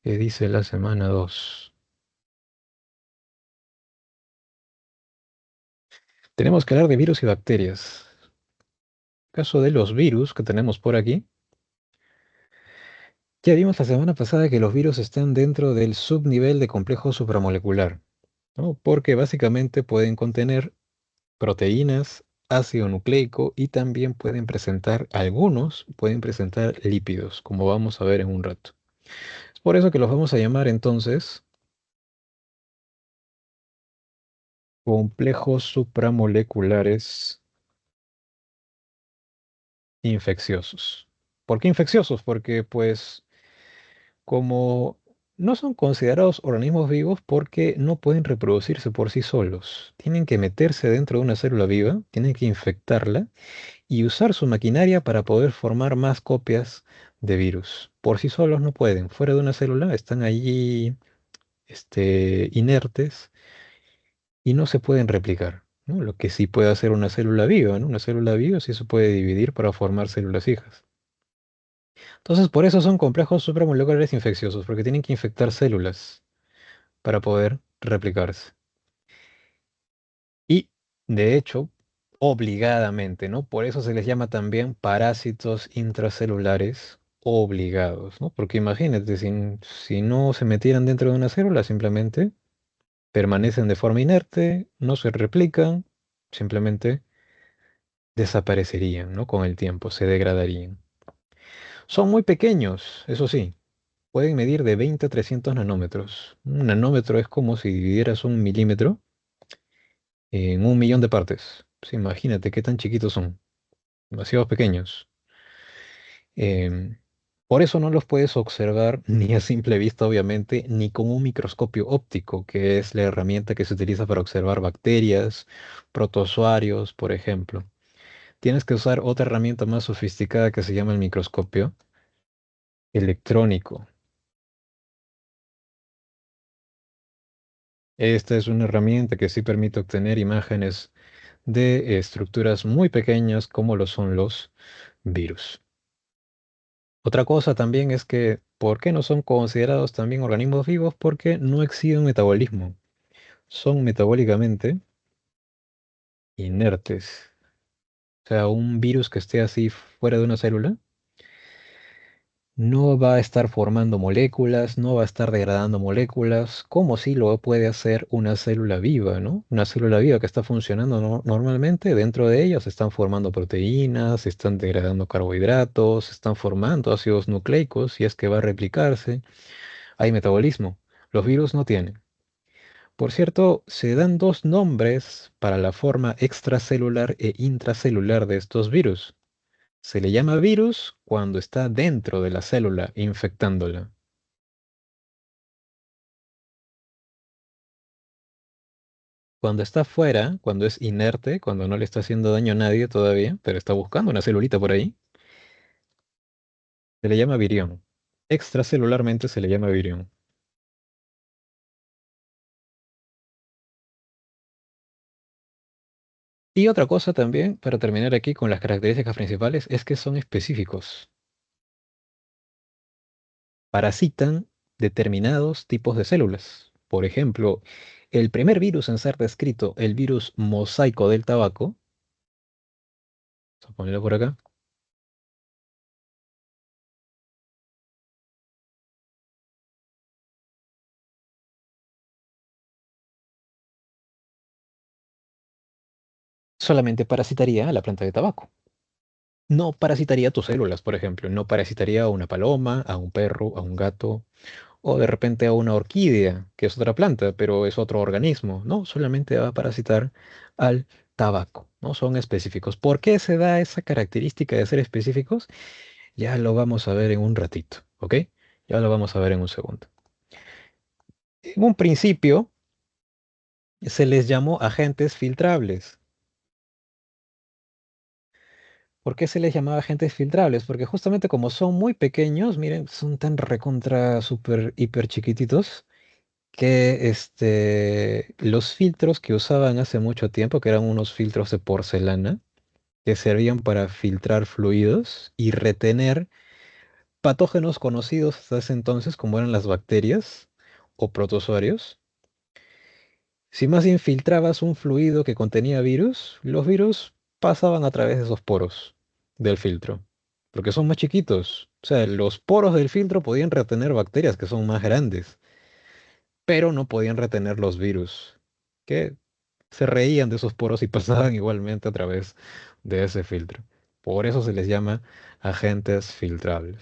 ¿Qué dice la semana 2? Tenemos que hablar de virus y bacterias. Caso de los virus que tenemos por aquí. Ya vimos la semana pasada que los virus están dentro del subnivel de complejo supramolecular, ¿no? Porque básicamente pueden contener proteínas, ácido nucleico y también pueden presentar, algunos pueden presentar lípidos, como vamos a ver en un rato. Es por eso que los vamos a llamar entonces complejos supramoleculares infecciosos. ¿Por qué infecciosos? Porque pues como no son considerados organismos vivos porque no pueden reproducirse por sí solos. Tienen que meterse dentro de una célula viva, tienen que infectarla y usar su maquinaria para poder formar más copias de virus. Por sí solos no pueden. Fuera de una célula están allí, inertes y no se pueden replicar, ¿no? Lo que sí puede hacer una célula viva, ¿no? Una célula viva sí se puede dividir para formar células hijas. Entonces, por eso son complejos supramoleculares infecciosos, porque tienen que infectar células para poder replicarse. Y, de hecho, obligadamente, ¿no? Por eso se les llama también parásitos intracelulares obligados, ¿no? Porque imagínate, si no se metieran dentro de una célula, simplemente permanecen de forma inerte, no se replican, simplemente desaparecerían, ¿no? Con el tiempo, se degradarían. Son muy pequeños, eso sí, pueden medir de 20 a 300 nanómetros. Un nanómetro es como si dividieras un milímetro en 1 millón de partes. Pues imagínate qué tan chiquitos son, demasiado pequeños. Em, por eso no los puedes observar ni a simple vista, obviamente, ni con un microscopio óptico, que es la herramienta que se utiliza para observar bacterias, protozoarios, por ejemplo. Tienes que usar otra herramienta más sofisticada que se llama el microscopio electrónico. Esta es una herramienta que sí permite obtener imágenes de estructuras muy pequeñas como lo son los virus. Otra cosa también es que, ¿por qué no son considerados también organismos vivos? Porque no exhiben metabolismo. Son metabólicamente inertes. O sea, un virus que esté así fuera de una célula no va a estar formando moléculas, no va a estar degradando moléculas, como si lo puede hacer una célula viva, ¿no? Una célula viva que está funcionando normalmente, dentro de ella se están formando proteínas, se están degradando carbohidratos, se están formando ácidos nucleicos, y es que va a replicarse, hay metabolismo. Los virus no tienen. Por cierto, se dan dos nombres para la forma extracelular e intracelular de estos virus. Se le llama virus cuando está dentro de la célula infectándola. Cuando está fuera, cuando es inerte, cuando no le está haciendo daño a nadie todavía, pero está buscando una celulita por ahí, se le llama virión. Extracelularmente se le llama virión. Y otra cosa también, para terminar aquí con las características principales, es que son específicos. Parasitan determinados tipos de células. Por ejemplo, El primer virus en ser descrito, el virus mosaico del tabaco, vamos a ponerlo por acá, solamente parasitaría a la planta de tabaco. No parasitaría tus células, por ejemplo. No parasitaría a una paloma, a un perro, a un gato, o de repente a una orquídea, que es otra planta, pero es otro organismo. No, solamente va a parasitar al tabaco. No son específicos. ¿Por qué se da esa característica de ser específicos? Ya lo vamos a ver en un ratito, ¿ok? Ya lo vamos a ver en un segundo. En un principio se les llamó agentes filtrables. ¿Por qué se les llamaba agentes filtrables? Porque justamente como son muy pequeños, miren, son tan recontra, super, hiper chiquititos, que los filtros que usaban hace mucho tiempo, que eran unos filtros de porcelana, que servían para filtrar fluidos y retener patógenos conocidos hasta ese entonces, como eran las bacterias o protozoarios. Si más bien filtrabas un fluido que contenía virus, los virus pasaban a través de esos poros del filtro, porque son más chiquitos. O sea, los poros del filtro podían retener bacterias que son más grandes, pero no podían retener los virus, que se reían de esos poros y pasaban igualmente a través de ese filtro. Por eso se les llama agentes filtrables.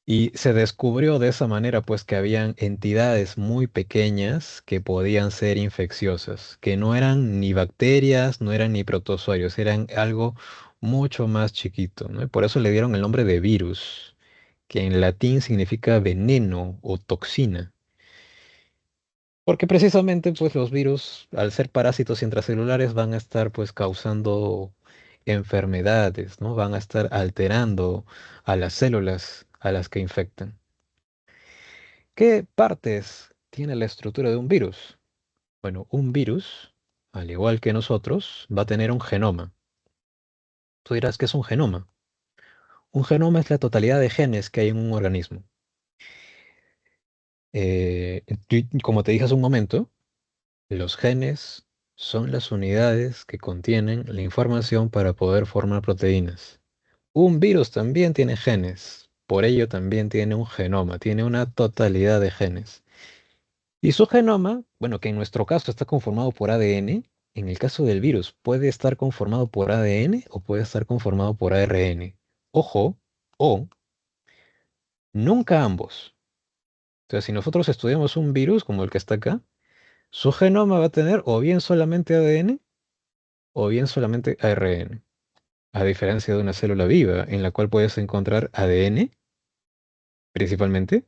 Y se descubrió de esa manera, pues, que habían entidades muy pequeñas que podían ser infecciosas, que no eran ni bacterias, no eran ni protozoarios, eran algo mucho más chiquito, ¿no? Y por eso le dieron el nombre de virus, que en latín significa veneno o toxina. Porque precisamente, pues, los virus, al ser parásitos intracelulares, van a estar, pues, causando enfermedades, ¿no? Van a estar alterando a las células a las que infectan. ¿Qué partes tiene la estructura de un virus? Bueno, un virus, al igual que nosotros, va a tener un genoma. Tú dirás, ¿qué es un genoma? Un genoma es la totalidad de genes que hay en un organismo. Como te dije hace un momento, los genes son las unidades que contienen la información para poder formar proteínas. Un virus también tiene genes, por ello también tiene un genoma, tiene una totalidad de genes. Y su genoma, bueno, que en nuestro caso está conformado por ADN, en el caso del virus puede estar conformado por ADN o puede estar conformado por ARN. Ojo, o nunca ambos. O sea, si nosotros estudiamos un virus como el que está acá, su genoma va a tener o bien solamente ADN o bien solamente ARN. A diferencia de una célula viva en la cual puedes encontrar ADN principalmente,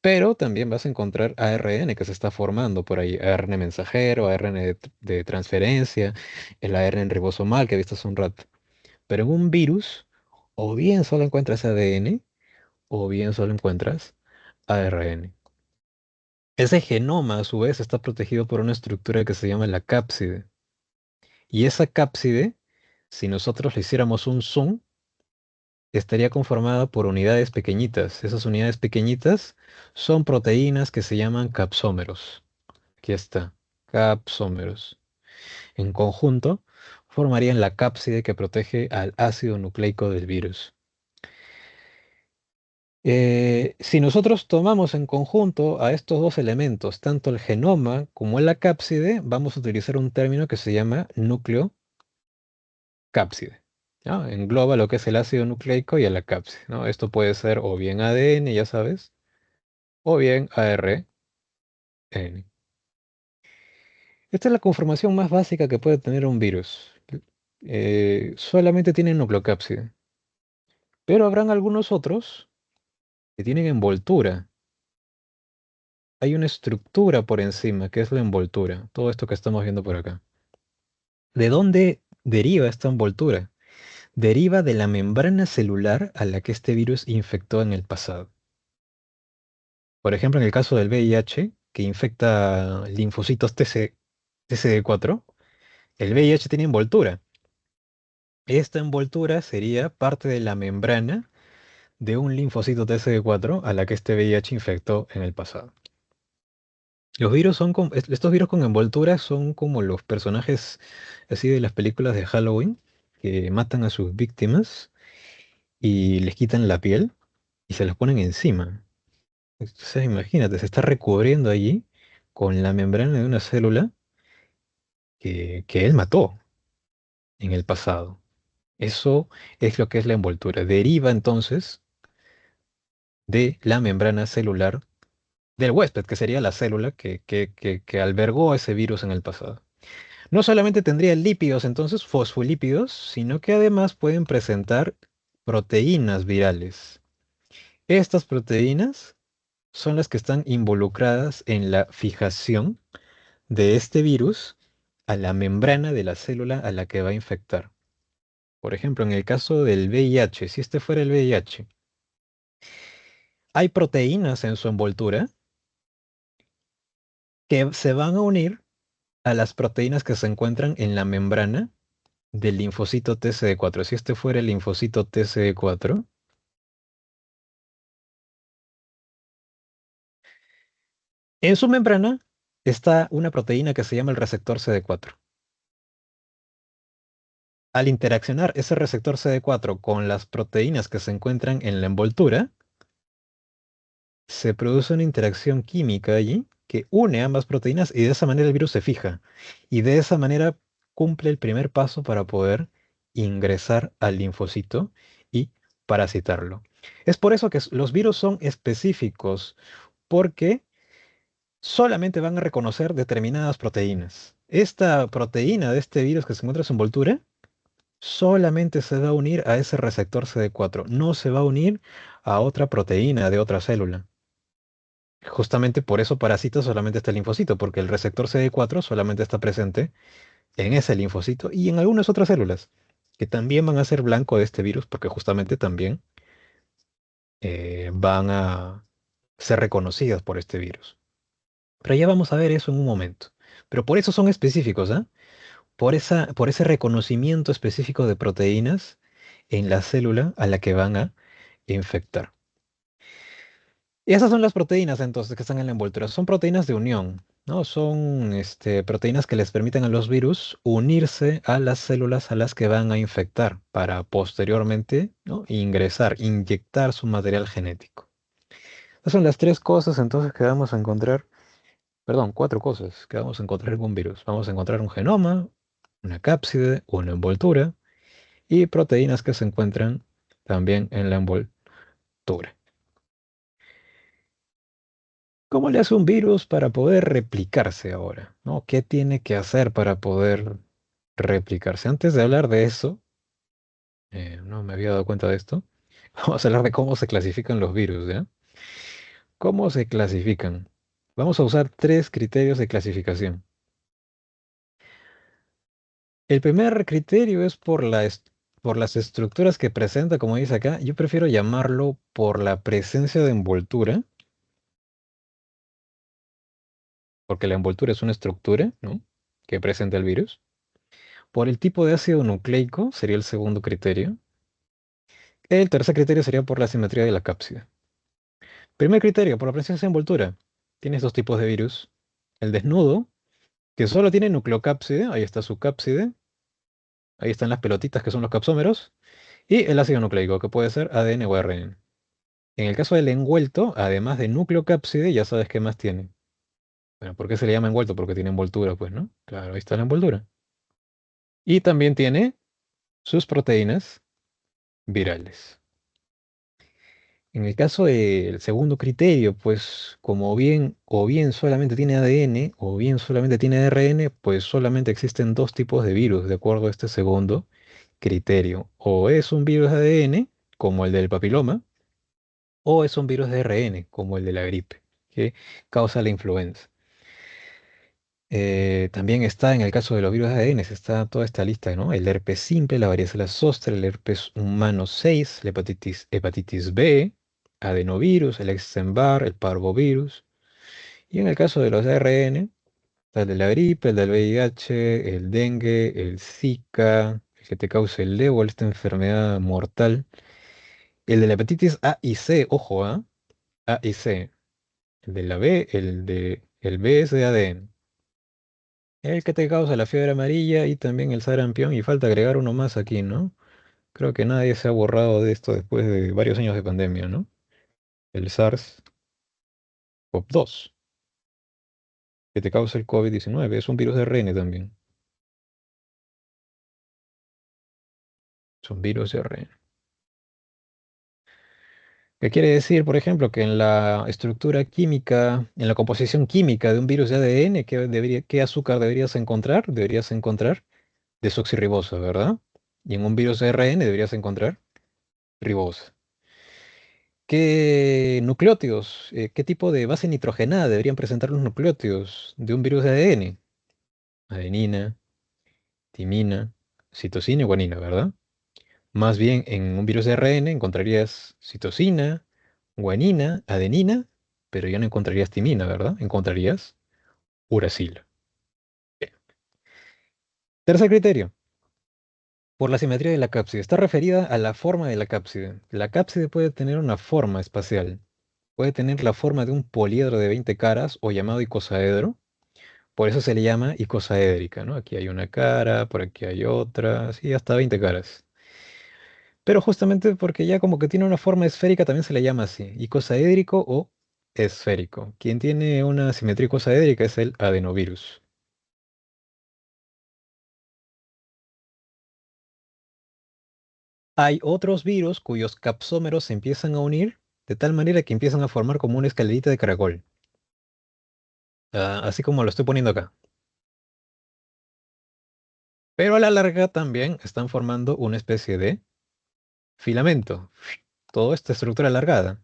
pero también vas a encontrar ARN que se está formando por ahí, ARN mensajero, ARN de transferencia, el ARN ribosomal que viste hace un rato. Pero en un virus, o bien solo encuentras ADN, o bien solo encuentras ARN. Ese genoma, a su vez, está protegido por una estructura que se llama la cápside. Y esa cápside, si nosotros le hiciéramos un zoom, estaría conformada por unidades pequeñitas. Esas unidades pequeñitas son proteínas que se llaman capsómeros. Aquí está, capsómeros. En conjunto, formarían la cápside que protege al ácido nucleico del virus. Si nosotros tomamos en conjunto a estos dos elementos, tanto el genoma como la cápside, vamos a utilizar un término que se llama núcleo cápside. ¿No? Engloba lo que es el ácido nucleico y a la cápside, ¿no? Esto puede ser o bien ADN, ya sabes, o bien ARN. Esta es la conformación más básica que puede tener un virus. Solamente tiene nucleocápside. Pero habrán algunos otros que tienen envoltura. Hay una estructura por encima, que es la envoltura. Todo esto que estamos viendo por acá. ¿De dónde deriva esta envoltura? Deriva de la membrana celular a la que este virus infectó en el pasado. Por ejemplo, en el caso del VIH, que infecta linfocitos TCD4, el VIH tiene envoltura. Esta envoltura sería parte de la membrana de un linfocito TCD4 a la que este VIH infectó en el pasado. Los virus son estos virus con envoltura son como los personajes así de las películas de Halloween que matan a sus víctimas y les quitan la piel y se las ponen encima. Entonces, imagínate, se está recubriendo allí con la membrana de una célula que él mató en el pasado. Eso es lo que es la envoltura. Deriva entonces de la membrana celular del huésped, que sería la célula que albergó ese virus en el pasado. No solamente tendría lípidos, entonces fosfolípidos, sino que además pueden presentar proteínas virales. Estas proteínas son las que están involucradas en la fijación de este virus a la membrana de la célula a la que va a infectar. Por ejemplo, en el caso del VIH, si este fuera el VIH, hay proteínas en su envoltura que se van a unir a las proteínas que se encuentran en la membrana del linfocito TCD4. Si este fuera el linfocito TCD4, en su membrana está una proteína que se llama el receptor CD4. Al interaccionar ese receptor CD4 con las proteínas que se encuentran en la envoltura, se produce una interacción química allí que une ambas proteínas y de esa manera el virus se fija. Y de esa manera cumple el primer paso para poder ingresar al linfocito y parasitarlo. Es por eso que los virus son específicos, porque solamente van a reconocer determinadas proteínas. Esta proteína de este virus que se encuentra en su envoltura solamente se va a unir a ese receptor CD4, no se va a unir a otra proteína de otra célula. Justamente por eso parasita solamente este linfocito, porque el receptor CD4 solamente está presente en ese linfocito y en algunas otras células, que también van a ser blanco de este virus, porque justamente también van a ser reconocidas por este virus. Pero ya vamos a ver eso en un momento. Pero por eso son específicos, ¿ah? Por ese reconocimiento específico de proteínas en la célula a la que van a infectar. Y esas son las proteínas entonces que están en la envoltura. Son proteínas de unión, ¿no? Son proteínas que les permiten a los virus unirse a las células a las que van a infectar para posteriormente, ¿no?, ingresar, inyectar su material genético. Esas son las tres cosas entonces que vamos a encontrar, perdón, cuatro cosas que vamos a encontrar en un virus. Vamos a encontrar un genoma, una cápside, una envoltura y proteínas que se encuentran también en la envoltura. ¿Cómo le hace un virus para poder replicarse ahora? ¿No? ¿Qué tiene que hacer para poder replicarse? Antes de hablar de eso, no me había dado cuenta de esto. Vamos a hablar de cómo se clasifican los virus, ¿ya? ¿Cómo se clasifican? Vamos a usar tres criterios de clasificación. El primer criterio es por las estructuras que presenta, como dice acá. Yo prefiero llamarlo por la presencia de envoltura, porque la envoltura es una estructura, ¿no?, que presenta el virus. Por el tipo de ácido nucleico, sería el segundo criterio. El tercer criterio sería por la simetría de la cápside. Primer criterio, por la presencia de envoltura. Tienes dos tipos de virus. El desnudo, que solo tiene nucleocápside, ahí está su cápside, ahí están las pelotitas que son los capsómeros, y el ácido nucleico, que puede ser ADN o ARN. En el caso del envuelto, además de nucleocápside, ya sabes qué más tiene. Bueno, ¿por qué se le llama envuelto? Porque tiene envoltura, pues, ¿no? Claro, ahí está la envoltura. Y también tiene sus proteínas virales. En el caso del segundo criterio, pues como bien o bien solamente tiene ADN o bien solamente tiene ARN, pues solamente existen dos tipos de virus, de acuerdo a este segundo criterio. O es un virus de ADN, como el del papiloma, o es un virus de ARN, como el de la gripe, que causa la influenza. También está en el caso de los virus de ADN, está toda esta lista, ¿no? El herpes simple, la varicela zoster, el herpes humano 6, la hepatitis B, adenovirus, el Epstein-Barr, el parvovirus. Y en el caso de los ARN, está el de la gripe, el del VIH, el dengue, el Zika, el que te causa el ébola, esta enfermedad mortal. El de la hepatitis A y C, ojo, ¿ah? A y C. El de la B, el de el BSADN, el que te causa la fiebre amarilla y también el sarampión, y falta agregar uno más aquí, ¿no? Creo que nadie se ha borrado de esto después de varios años de pandemia, ¿no? El SARS-CoV-2, que te causa el COVID-19, es un virus de ARN también, es un virus de ARN. ¿Qué quiere decir, por ejemplo, que en la estructura química, en la composición química de un virus de ADN, ¿qué azúcar deberías encontrar? Deberías encontrar desoxirribosa, ¿verdad? Y en un virus de ARN deberías encontrar ribosa. ¿Qué nucleótidos, qué tipo de base nitrogenada deberían presentar los nucleótidos de un virus de ADN? Adenina, timina, citosina y guanina, ¿verdad? Más bien, en un virus de ARN encontrarías citosina, guanina, adenina, pero ya no encontrarías timina, ¿verdad? Encontrarías uracilo. Bien. Tercer criterio, por la simetría de la cápside. Está referida a la forma de la cápside. La cápside puede tener una forma espacial. Puede tener la forma de un poliedro de 20 caras o llamado icosaedro. Por eso se le llama icosaédrica, ¿no? Aquí hay una cara, por aquí hay otra, así hasta 20 caras. Pero justamente porque ya como que tiene una forma esférica también se le llama así, icosaédrico o esférico. Quien tiene una simetría icosaédrica es el adenovirus. Hay otros virus cuyos capsómeros se empiezan a unir de tal manera que empiezan a formar como una escalerita de caracol. Así como lo estoy poniendo acá. Pero a la larga también están formando una especie de filamento. Toda esta estructura alargada.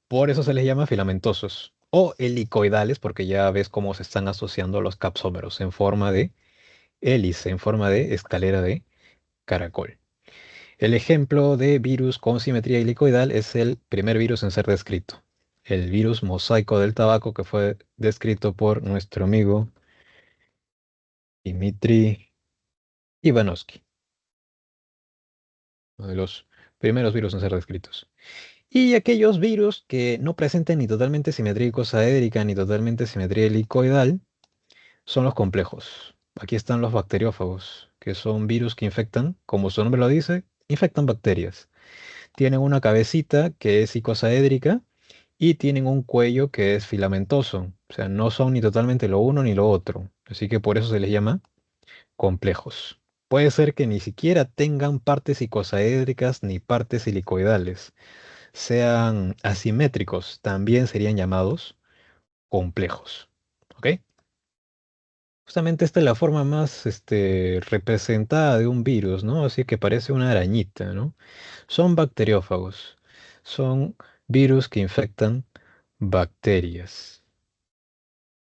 Por eso se les llama filamentosos. O helicoidales, porque ya ves cómo se están asociando los capsómeros en forma de hélice, en forma de escalera de caracol. El ejemplo de virus con simetría helicoidal es el primer virus en ser descrito. El virus mosaico del tabaco que fue descrito por nuestro amigo Dmitry Ivanovsky, uno de los primeros virus en ser descritos. Y aquellos virus que no presenten ni totalmente simetría icosaédrica ni totalmente simetría helicoidal son los complejos. Aquí están los bacteriófagos, que son virus que infectan, como su nombre lo dice, infectan bacterias. Tienen una cabecita que es icosaédrica y tienen un cuello que es filamentoso. O sea, no son ni totalmente lo uno ni lo otro. Así que por eso se les llama complejos. Puede ser que ni siquiera tengan partes icosaédricas ni partes helicoidales. Sean asimétricos, también serían llamados complejos. ¿Ok? Justamente esta es la forma más representada de un virus, ¿no? Así que parece una arañita, ¿no? Son bacteriófagos. Son virus que infectan bacterias.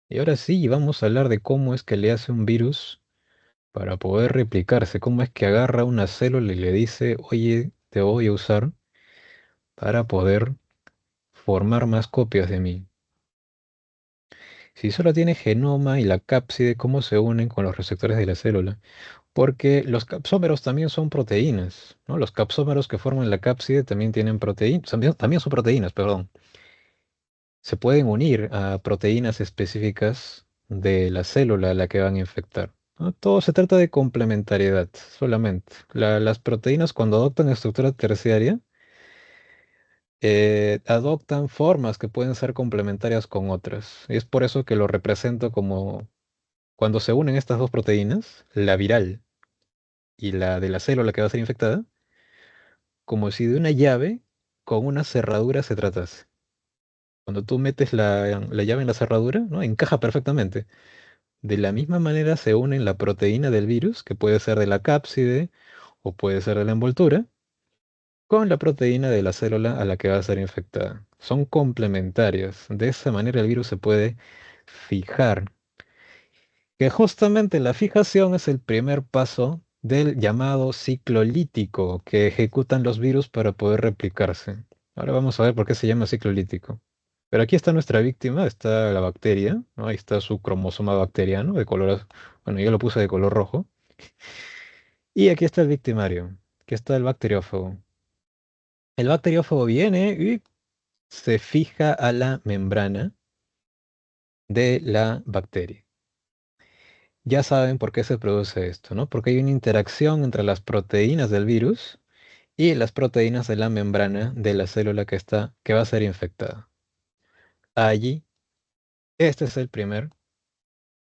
Y ahora sí, vamos a hablar de cómo es que le hace un virus para poder replicarse. Cómo es que agarra una célula y le dice, oye, te voy a usar para poder formar más copias de mí. Si solo tiene genoma y la cápside, ¿cómo se unen con los receptores de la célula? Porque los capsómeros también son proteínas, ¿no? Los capsómeros que forman la cápside también tienen proteínas, también son proteínas, perdón. Se pueden unir a proteínas específicas de la célula a la que van a infectar, ¿no? Todo se trata de complementariedad, solamente. Las proteínas cuando adoptan estructura terciaria, adoptan formas que pueden ser complementarias con otras. Y es por eso que lo represento como cuando se unen estas dos proteínas, la viral y la de la célula que va a ser infectada, como si de una llave con una cerradura se tratase. Cuando tú metes la llave en la cerradura, ¿no? Encaja perfectamente. De la misma manera se unen la proteína del virus, que puede ser de la cápside o puede ser de la envoltura, con la proteína de la célula a la que va a ser infectada. Son complementarias. De esa manera el virus se puede fijar, que justamente la fijación es el primer paso del llamado ciclo lítico que ejecutan los virus para poder replicarse. Ahora vamos a ver por qué se llama ciclo lítico. Pero aquí está nuestra víctima, está la bacteria, ¿no? Ahí está su cromosoma bacteriano de color, bueno, yo lo puse de color rojo. Y aquí está el victimario, que está el bacteriófago. El bacteriófago viene y se fija a la membrana de la bacteria. Ya saben por qué se produce esto, ¿no? Porque hay una interacción entre las proteínas del virus y las proteínas de la membrana de la célula que va a ser infectada. Allí, este es el primer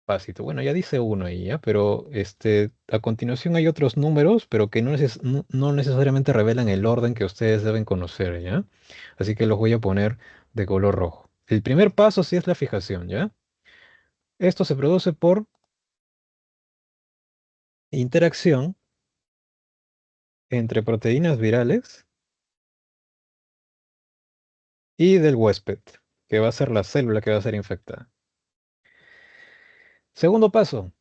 pasito. Bueno, ya dice uno ahí, ¿ya? Pero a continuación hay otros números, pero que no necesariamente revelan el orden que ustedes deben conocer, ¿ya? Así que los voy a poner de color rojo. El primer paso sí es la fijación, ¿ya? Esto se produce por interacción entre proteínas virales y del huésped, que va a ser la célula que va a ser infectada. Segundo paso,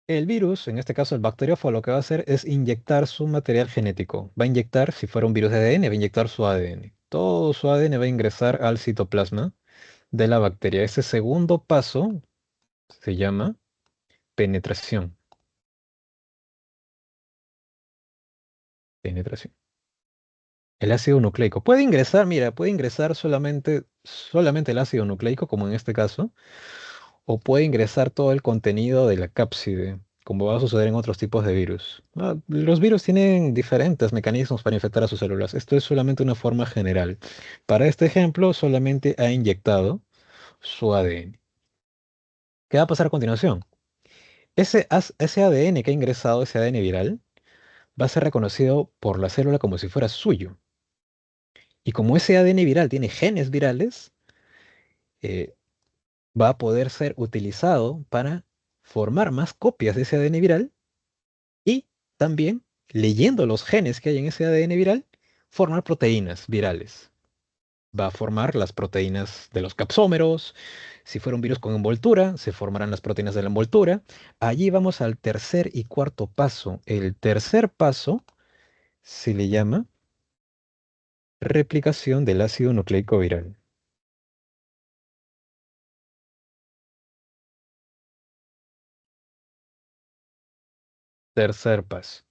el virus, en este caso el bacteriófago, lo que va a hacer es inyectar su material genético. Va a inyectar, si fuera un virus de ADN, va a inyectar su ADN. Todo su ADN va a ingresar al citoplasma de la bacteria. Ese segundo paso se llama penetración. Penetración. El ácido nucleico. Puede ingresar, mira, puede ingresar solamente el ácido nucleico, como en este caso, o puede ingresar todo el contenido de la cápside, como va a suceder en otros tipos de virus. Los virus tienen diferentes mecanismos para infectar a sus células. Esto es solamente una forma general. Para este ejemplo, solamente ha inyectado su ADN. ¿Qué va a pasar a continuación? Ese ADN que ha ingresado, ese ADN viral, va a ser reconocido por la célula como si fuera suyo. Y como ese ADN viral tiene genes virales, eh, va a poder ser utilizado para formar más copias de ese ADN viral y también, leyendo los genes que hay en ese ADN viral, formar proteínas virales. Va a formar las proteínas de los capsómeros. Si fuera un virus con envoltura, se formarán las proteínas de la envoltura. Allí vamos al tercer y cuarto paso. El tercer paso se le llama replicación del ácido nucleico viral. Tercer paso.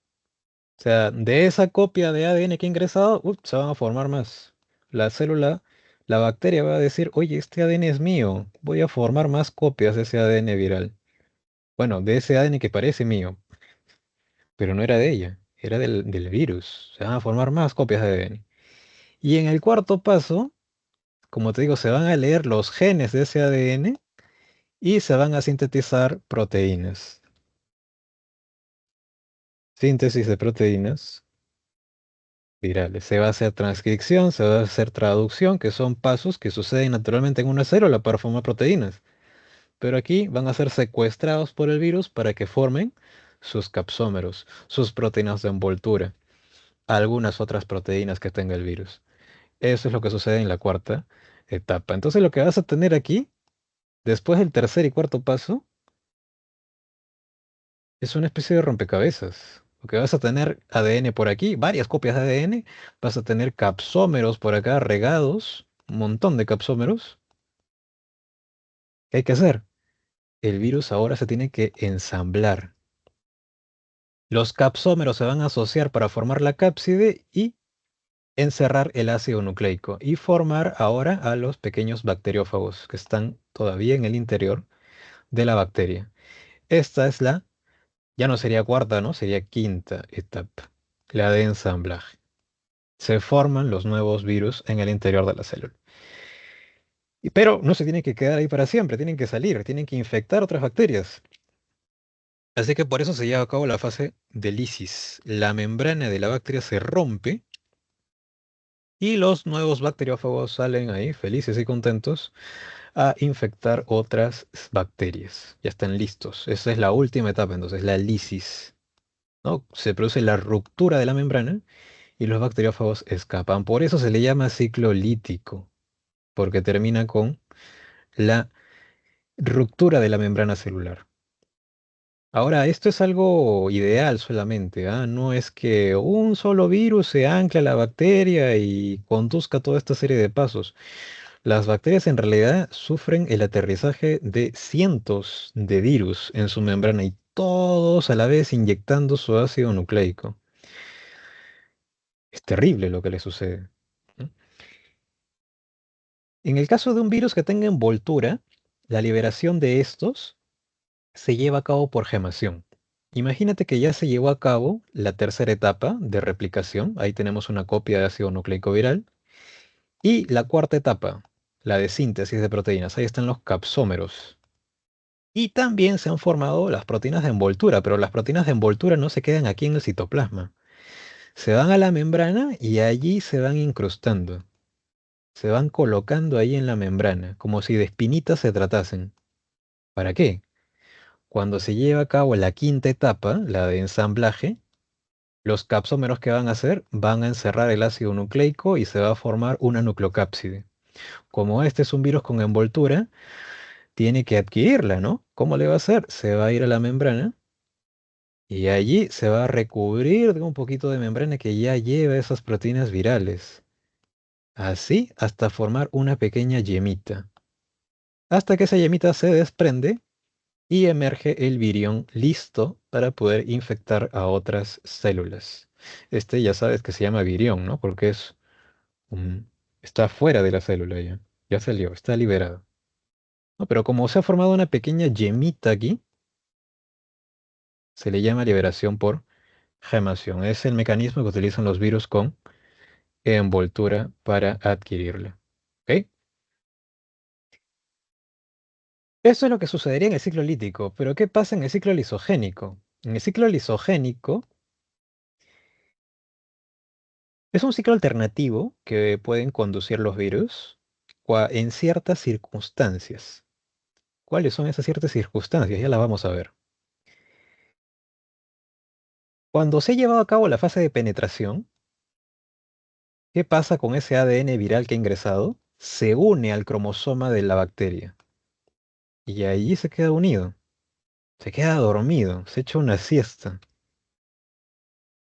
O sea, de esa copia de ADN que ha ingresado, se van a formar más. La célula, la bacteria va a decir, oye, este ADN es mío, voy a formar más copias de ese ADN viral. Bueno, de ese ADN que parece mío, pero no era de ella, era del virus. Se van a formar más copias de ADN. Y en el cuarto paso, como te digo, se van a leer los genes de ese ADN y se van a sintetizar proteínas. Síntesis de proteínas virales. Se va a hacer transcripción, se va a hacer traducción, que son pasos que suceden naturalmente en una célula para formar proteínas. Pero aquí van a ser secuestrados por el virus para que formen sus capsómeros, sus proteínas de envoltura, algunas otras proteínas que tenga el virus. Eso es lo que sucede en la cuarta etapa. Entonces lo que vas a tener aquí, después del tercer y cuarto paso, es una especie de rompecabezas. Porque vas a tener ADN por aquí, varias copias de ADN, vas a tener capsómeros por acá regados, un montón de capsómeros. ¿Qué hay que hacer? El virus ahora se tiene que ensamblar. Los capsómeros se van a asociar para formar la cápside y encerrar el ácido nucleico y formar ahora a los pequeños bacteriófagos que están todavía en el interior de la bacteria. Esta es ya no sería cuarta, ¿no? Sería quinta etapa, la de ensamblaje. Se forman los nuevos virus en el interior de la célula. Pero no se tienen que quedar ahí para siempre, tienen que salir, tienen que infectar otras bacterias. Así que por eso se lleva a cabo la fase de lisis. La membrana de la bacteria se rompe y los nuevos bacteriófagos salen ahí felices y contentos a infectar otras bacterias. Ya están listos. Esa es la última etapa, entonces, la lisis, ¿no? Se produce la ruptura de la membrana y los bacteriófagos escapan. Por eso se le llama ciclo lítico, porque termina con la ruptura de la membrana celular. Ahora, esto es algo ideal solamente, ¿ah? No es que un solo virus se ancle a la bacteria y conduzca toda esta serie de pasos. Las bacterias en realidad sufren el aterrizaje de cientos de virus en su membrana y todos a la vez inyectando su ácido nucleico. Es terrible lo que le sucede. ¿No? En el caso de un virus que tenga envoltura, la liberación de estos se lleva a cabo por gemación. Imagínate que ya se llevó a cabo la tercera etapa de replicación. Ahí tenemos una copia de ácido nucleico viral. Y la cuarta etapa, la de síntesis de proteínas. Ahí están los capsómeros. Y también se han formado las proteínas de envoltura, pero las proteínas de envoltura no se quedan aquí en el citoplasma. Se van a la membrana y allí se van incrustando. Se van colocando ahí en la membrana, como si de espinitas se tratasen. ¿Para qué? Cuando se lleva a cabo la quinta etapa, la de ensamblaje, los capsómeros que van a hacer van a encerrar el ácido nucleico y se va a formar una nucleocápside. Como este es un virus con envoltura, tiene que adquirirla, ¿no? ¿Cómo le va a hacer? Se va a ir a la membrana y allí se va a recubrir de un poquito de membrana que ya lleva esas proteínas virales. Así hasta formar una pequeña yemita. Hasta que esa yemita se desprende y emerge el virión listo para poder infectar a otras células. Este ya sabes que se llama virión, ¿no? Porque es un... está fuera de la célula ya. Ya salió, está liberado. No, pero como se ha formado una pequeña yemita aquí, se le llama liberación por gemación. Es el mecanismo que utilizan los virus con envoltura para adquirirla. ¿Ok? Eso es lo que sucedería en el ciclo lítico, pero ¿qué pasa en el ciclo lisogénico? En el ciclo lisogénico es un ciclo alternativo que pueden conducir los virus en ciertas circunstancias. ¿Cuáles son esas ciertas circunstancias? Ya las vamos a ver. Cuando se ha llevado a cabo la fase de penetración, ¿qué pasa con ese ADN viral que ha ingresado? Se une al cromosoma de la bacteria y allí se queda unido, se queda dormido, se echa una siesta.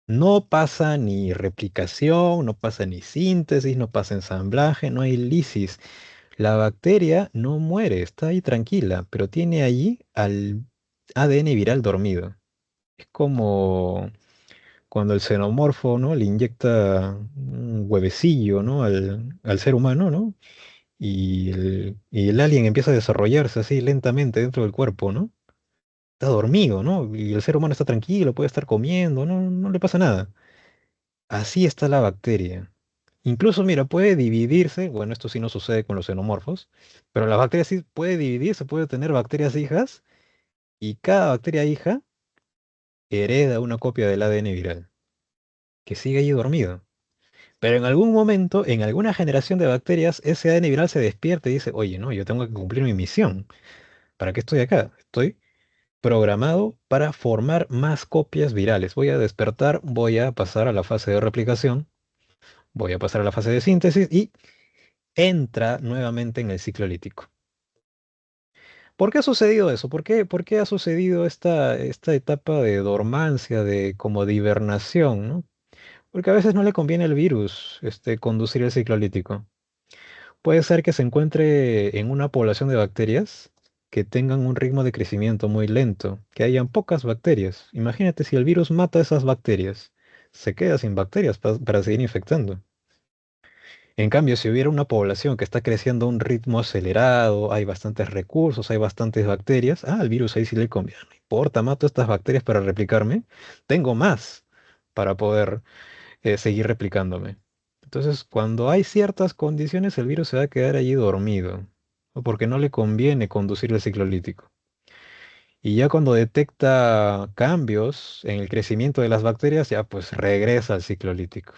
No pasa ni replicación, no pasa ni síntesis, no pasa ensamblaje, no hay lisis. La bacteria no muere, está ahí tranquila, pero tiene allí al ADN viral dormido. Es como cuando el xenomorfo, ¿no? Le inyecta un huevecillo, ¿no? al ser humano, ¿no? Y el alien empieza a desarrollarse así lentamente dentro del cuerpo, ¿no? Está dormido, ¿no? Y el ser humano está tranquilo, puede estar comiendo, no le pasa nada. Así está la bacteria. Incluso, mira, puede dividirse, bueno, esto sí no sucede con los xenomorfos, pero la bacteria sí puede dividirse, puede tener bacterias hijas, y cada bacteria hija hereda una copia del ADN viral, que sigue allí dormido. Pero en algún momento, en alguna generación de bacterias, ese ADN viral se despierta y dice, oye, no, yo tengo que cumplir mi misión. ¿Para qué estoy acá? Estoy programado para formar más copias virales. Voy a despertar, voy a pasar a la fase de replicación, voy a pasar a la fase de síntesis y entra nuevamente en el ciclo lítico. ¿Por qué ha sucedido eso? ¿Por qué ha sucedido esta etapa de dormancia, de como de hibernación, ¿no? Porque a veces no le conviene al virus conducir el ciclo lítico. Puede ser que se encuentre en una población de bacterias que tengan un ritmo de crecimiento muy lento, que hayan pocas bacterias. Imagínate si el virus mata a esas bacterias, se queda sin bacterias para seguir infectando. En cambio, si hubiera una población que está creciendo a un ritmo acelerado, hay bastantes recursos, hay bastantes bacterias, al virus ahí sí le conviene. No importa, mato estas bacterias para replicarme, tengo más para poder seguir replicándome. Entonces, cuando hay ciertas condiciones, el virus se va a quedar allí dormido, o porque no le conviene conducir el ciclo lítico. Y ya cuando detecta cambios en el crecimiento de las bacterias, ya pues regresa al ciclo lítico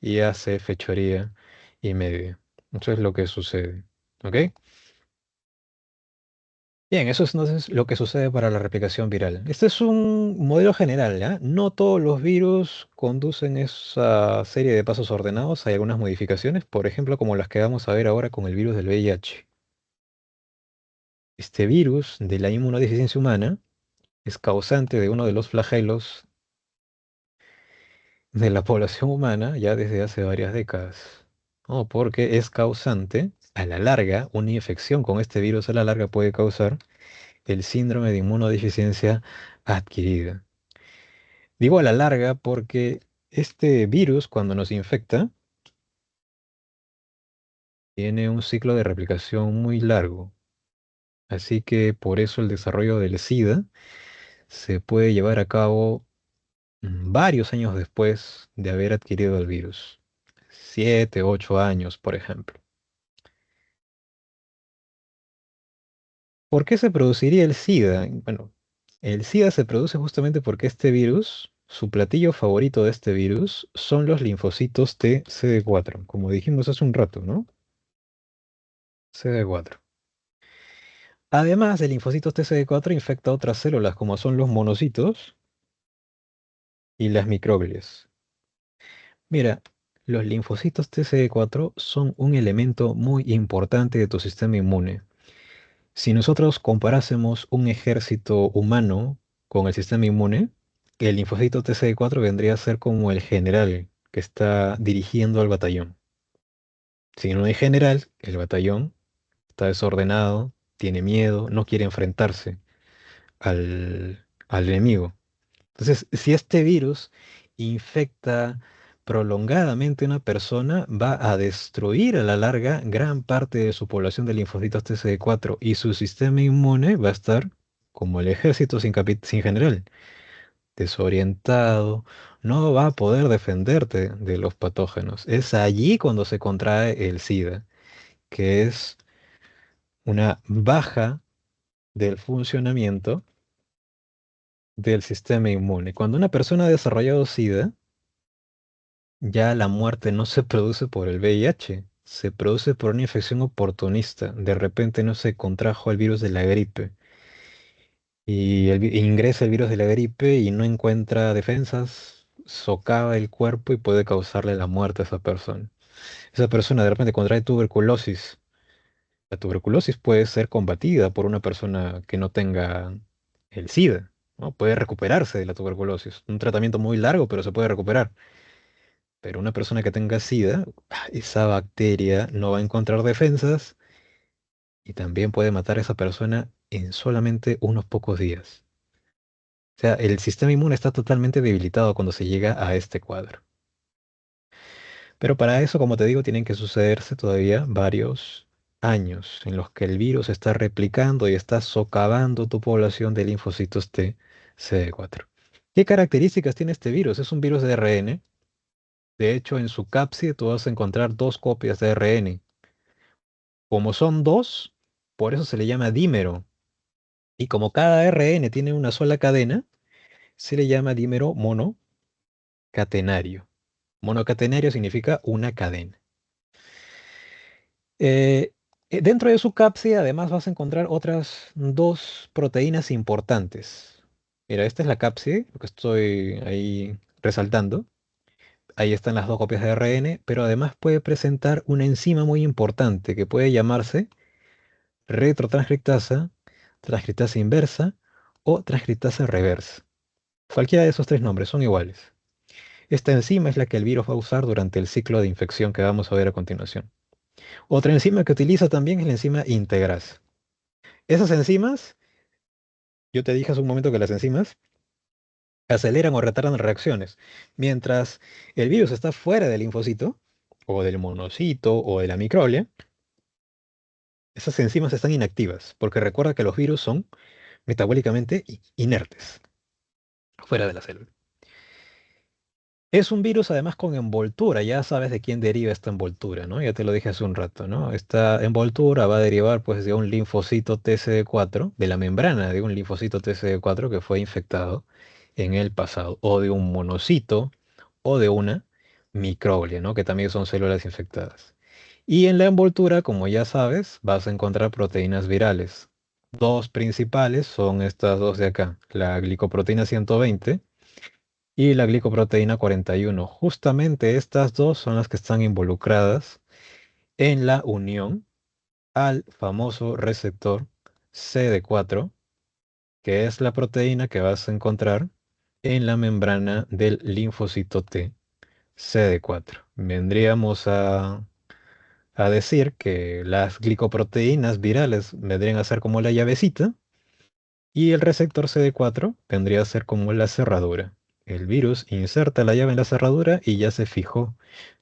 y hace fechoría y media. Eso es lo que sucede. ¿Ok? Bien, eso es entonces lo que sucede para la replicación viral. Este es un modelo general, ¿ya? No todos los virus conducen esa serie de pasos ordenados. Hay algunas modificaciones, por ejemplo, como las que vamos a ver ahora con el virus del VIH. Este virus de la inmunodeficiencia humana es causante de uno de los flagelos de la población humana ya desde hace varias décadas. ¿No? Porque es causante, a la larga, una infección con este virus a la larga puede causar el síndrome de inmunodeficiencia adquirida. Digo a la larga porque este virus, cuando nos infecta, tiene un ciclo de replicación muy largo. Así que por eso el desarrollo del SIDA se puede llevar a cabo varios años después de haber adquirido el virus. 7, 8 años, por ejemplo. ¿Por qué se produciría el SIDA? Bueno, el SIDA se produce justamente porque este virus, su platillo favorito de este virus, son los linfocitos T CD4, como dijimos hace un rato, ¿no? CD4. Además, el linfocito T CD4 infecta otras células, como son los monocitos y las microglias. Mira, los linfocitos TCD4 son un elemento muy importante de tu sistema inmune. Si nosotros comparásemos un ejército humano con el sistema inmune, el linfocito TCD4 vendría a ser como el general que está dirigiendo al batallón. Si no hay general, el batallón está desordenado, tiene miedo, no quiere enfrentarse al enemigo. Entonces, si este virus infecta prolongadamente a una persona, va a destruir a la larga gran parte de su población de linfocitos TCD4 y su sistema inmune va a estar como el ejército sin general, desorientado, no va a poder defenderte de los patógenos. Es allí cuando se contrae el SIDA, que es una baja del funcionamiento del sistema inmune. Cuando una persona ha desarrollado SIDA, ya la muerte no se produce por el VIH, se produce por una infección oportunista. De repente no se contrajo el virus de la gripe y ingresa el virus de la gripe y no encuentra defensas, socava el cuerpo y puede causarle la muerte a esa persona. Esa persona de repente contrae tuberculosis. La tuberculosis puede ser combatida por una persona que no tenga el SIDA, ¿no? Puede recuperarse de la tuberculosis. Un tratamiento muy largo, pero se puede recuperar. Pero una persona que tenga SIDA, esa bacteria no va a encontrar defensas y también puede matar a esa persona en solamente unos pocos días. O sea, el sistema inmune está totalmente debilitado cuando se llega a este cuadro. Pero para eso, como te digo, tienen que sucederse todavía varios años en los que el virus está replicando y está socavando tu población de linfocitos T CD4. ¿Qué características tiene este virus? Es un virus de ARN. De hecho, en su cápside tú vas a encontrar dos copias de ARN. Como son dos, por eso se le llama dímero. Y como cada RN tiene una sola cadena, se le llama dímero monocatenario. Monocatenario significa una cadena. Eh, Dentro de su cápside además vas a encontrar otras dos proteínas importantes. Mira, esta es la cápside, lo que estoy ahí resaltando. Ahí están las dos copias de ARN, pero además puede presentar una enzima muy importante que puede llamarse retrotranscriptasa, transcriptasa inversa o transcriptasa reversa. Cualquiera de esos tres nombres son iguales. Esta enzima es la que el virus va a usar durante el ciclo de infección que vamos a ver a continuación. Otra enzima que utiliza también es la enzima integrasa. Esas enzimas, yo te dije hace un momento que las enzimas aceleran o retardan reacciones. Mientras el virus está fuera del linfocito, o del monocito, o de la microglia, esas enzimas están inactivas, porque recuerda que los virus son metabólicamente inertes, fuera de la célula. Es un virus además con envoltura, ya sabes de quién deriva esta envoltura, ¿no? Ya te lo dije hace un rato, ¿no? Esta envoltura va a derivar pues de un linfocito TCD4, de la membrana de un linfocito TCD4 que fue infectado en el pasado, o de un monocito, o de una microglia, ¿no? Que también son células infectadas. Y en la envoltura, como ya sabes, vas a encontrar proteínas virales. Dos principales son estas dos de acá, la glicoproteína 120 y la glicoproteína 41. Justamente estas dos son las que están involucradas en la unión al famoso receptor CD4, que es la proteína que vas a encontrar en la membrana del linfocito T, CD4. Vendríamos a decir que las glicoproteínas virales vendrían a ser como la llavecita y el receptor CD4 vendría a ser como la cerradura. El virus inserta la llave en la cerradura y ya se fijó,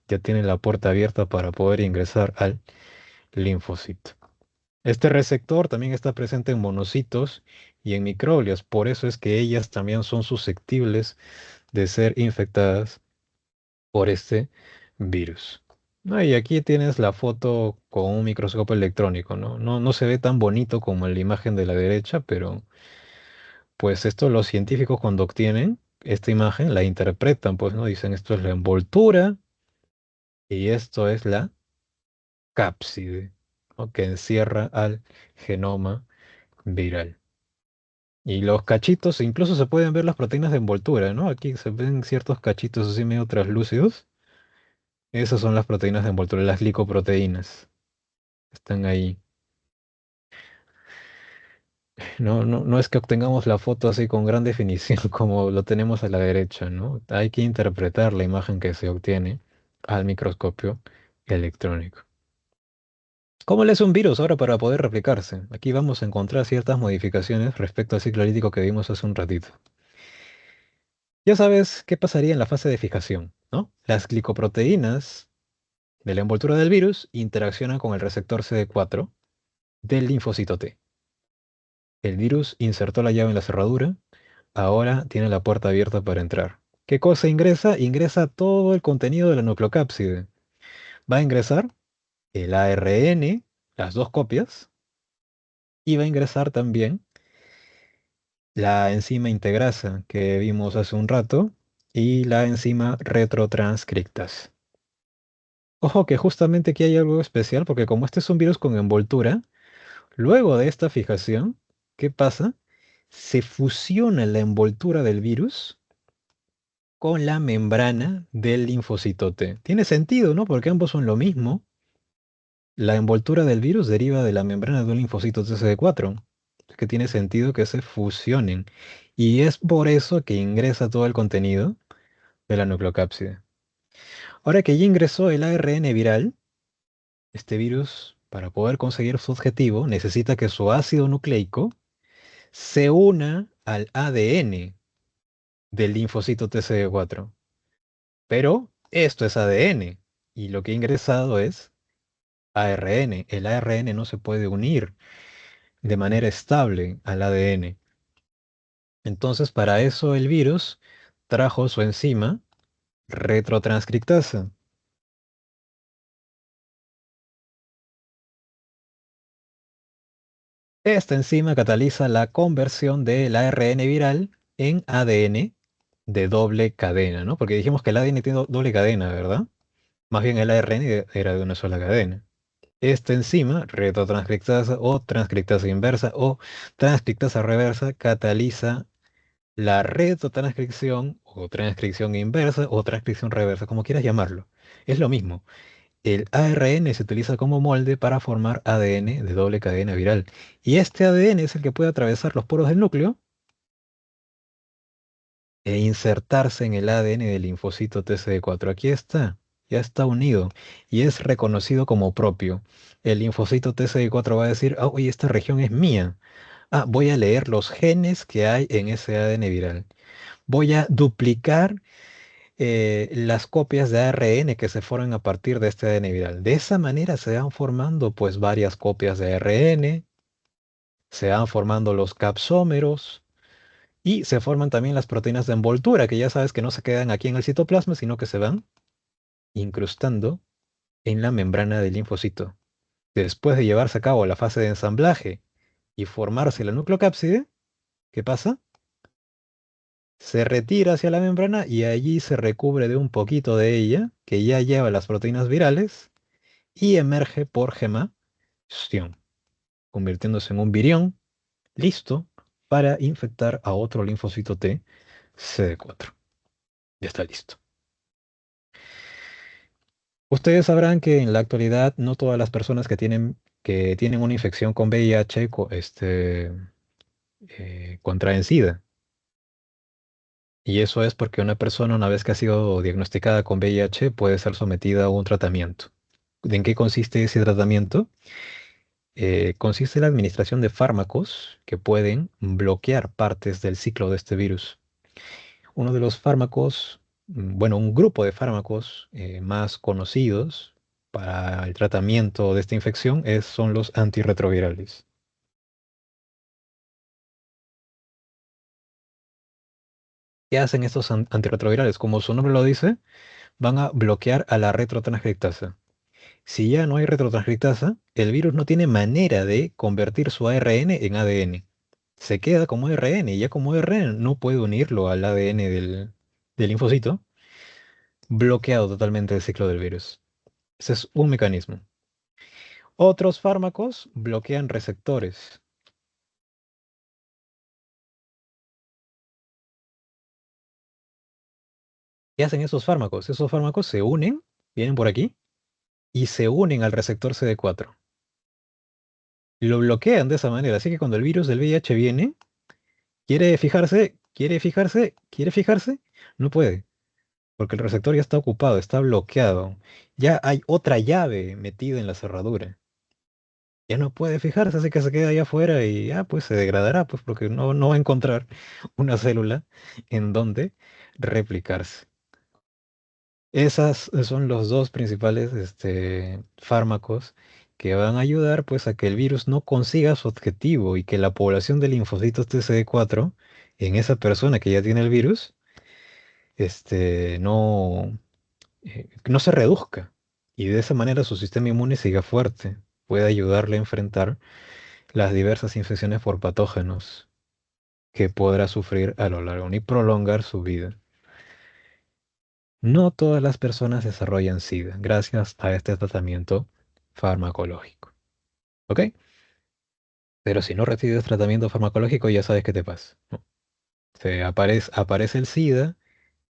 ya tiene la puerta abierta para poder ingresar al linfocito. Este receptor también está presente en monocitos y en microglias, por eso es que ellas también son susceptibles de ser infectadas por este virus. Ah, y aquí tienes la foto con un microscopio electrónico, ¿no? No se ve tan bonito como en la imagen de la derecha, pero pues esto los científicos cuando obtienen esta imagen la interpretan, pues, ¿no? Dicen esto es la envoltura y esto es la cápside, ¿no? Que encierra al genoma viral. Y los cachitos, incluso se pueden ver las proteínas de envoltura, ¿no? Aquí se ven ciertos cachitos así medio translúcidos. Esas son las proteínas de envoltura, las glicoproteínas. Están ahí. No es que obtengamos la foto así con gran definición como lo tenemos a la derecha, ¿no? Hay que interpretar la imagen que se obtiene al microscopio electrónico. ¿Cómo lees un virus ahora para poder replicarse? Aquí vamos a encontrar ciertas modificaciones respecto al ciclo lítico que vimos hace un ratito. Ya sabes qué pasaría en la fase de fijación, ¿no? Las glicoproteínas de la envoltura del virus interaccionan con el receptor CD4 del linfocito T. El virus insertó la llave en la cerradura, ahora tiene la puerta abierta para entrar. ¿Qué cosa ingresa? Ingresa todo el contenido de la nucleocápside. Va a ingresar el ARN, las dos copias, y va a ingresar también la enzima integrasa que vimos hace un rato y la enzima retrotranscriptasa. Ojo que justamente aquí hay algo especial porque como este es un virus con envoltura, luego de esta fijación, ¿qué pasa? Se fusiona la envoltura del virus con la membrana del linfocito T. Tiene sentido, ¿no? Porque ambos son lo mismo. La envoltura del virus deriva de la membrana de un linfocito TCD4. Es que tiene sentido que se fusionen. Y es por eso que ingresa todo el contenido de la nucleocápside. Ahora que ya ingresó el ARN viral, este virus, para poder conseguir su objetivo, necesita que su ácido nucleico se una al ADN del linfocito TCD4. Pero esto es ADN y lo que ha ingresado es ARN. El ARN no se puede unir de manera estable al ADN. Entonces, para eso el virus trajo su enzima retrotranscriptasa. Esta enzima cataliza la conversión del ARN viral en ADN de doble cadena, ¿no? Porque dijimos que el ADN tiene doble cadena, ¿verdad? Más bien el ARN era de una sola cadena. Esta enzima, retrotranscriptasa o transcriptasa inversa o transcriptasa reversa, cataliza la retrotranscripción o transcripción inversa o transcripción reversa, como quieras llamarlo. Es lo mismo. El ARN se utiliza como molde para formar ADN de doble cadena viral. Y este ADN es el que puede atravesar los poros del núcleo e insertarse en el ADN del linfocito TCD4. Aquí está, ya está unido y es reconocido como propio. El linfocito TCD4 va a decir, ah, oye, esta región es mía. Ah, voy a leer los genes que hay en ese ADN viral. Voy a duplicar las copias de ARN que se forman a partir de este ADN viral. De esa manera se van formando pues varias copias de ARN, se van formando los capsómeros y se forman también las proteínas de envoltura, que ya sabes que no se quedan aquí en el citoplasma, sino que se van incrustando en la membrana del linfocito. Después de llevarse a cabo la fase de ensamblaje y formarse la nucleocápside, ¿qué pasa? Se retira hacia la membrana y allí se recubre de un poquito de ella, que ya lleva las proteínas virales, y emerge por gemación, convirtiéndose en un virión listo para infectar a otro linfocito T CD4. Ya está listo. Ustedes sabrán que en la actualidad no todas las personas que tienen una infección con VIH contraen SIDA. Y eso es porque una persona, una vez que ha sido diagnosticada con VIH, puede ser sometida a un tratamiento. ¿En qué consiste ese tratamiento? Consiste en la administración de fármacos que pueden bloquear partes del ciclo de este virus. Uno de los fármacos, bueno, un grupo de fármacos más conocidos para el tratamiento de esta infección son los antirretrovirales. ¿Qué hacen estos antirretrovirales? Como su nombre lo dice, van a bloquear a la retrotranscriptasa. Si ya no hay retrotranscriptasa, el virus no tiene manera de convertir su ARN en ADN. Se queda como ARN y ya como ARN no puede unirlo al ADN del linfocito, bloqueado totalmente el ciclo del virus. Ese es un mecanismo. Otros fármacos bloquean receptores. ¿Qué hacen esos fármacos? Esos fármacos se unen, vienen por aquí, y se unen al receptor CD4. Lo bloquean de esa manera. Así que cuando el virus del VIH viene, quiere fijarse, quiere fijarse, quiere fijarse, no puede, porque el receptor ya está ocupado, está bloqueado. Ya hay otra llave metida en la cerradura. Ya no puede fijarse, así que se queda allá afuera y ya pues se degradará, pues porque no va a encontrar una célula en donde replicarse. Esas son los dos principales fármacos que van a ayudar pues a que el virus no consiga su objetivo y que la población de linfocitos TCD4 en esa persona que ya tiene el virus no se reduzca y de esa manera su sistema inmune siga fuerte, puede ayudarle a enfrentar las diversas infecciones por patógenos que podrá sufrir a lo largo y prolongar su vida. No todas las personas desarrollan SIDA gracias a este tratamiento farmacológico. ¿Ok? Pero si no recibes tratamiento farmacológico, ya sabes qué te pasa, ¿no? Aparece el SIDA,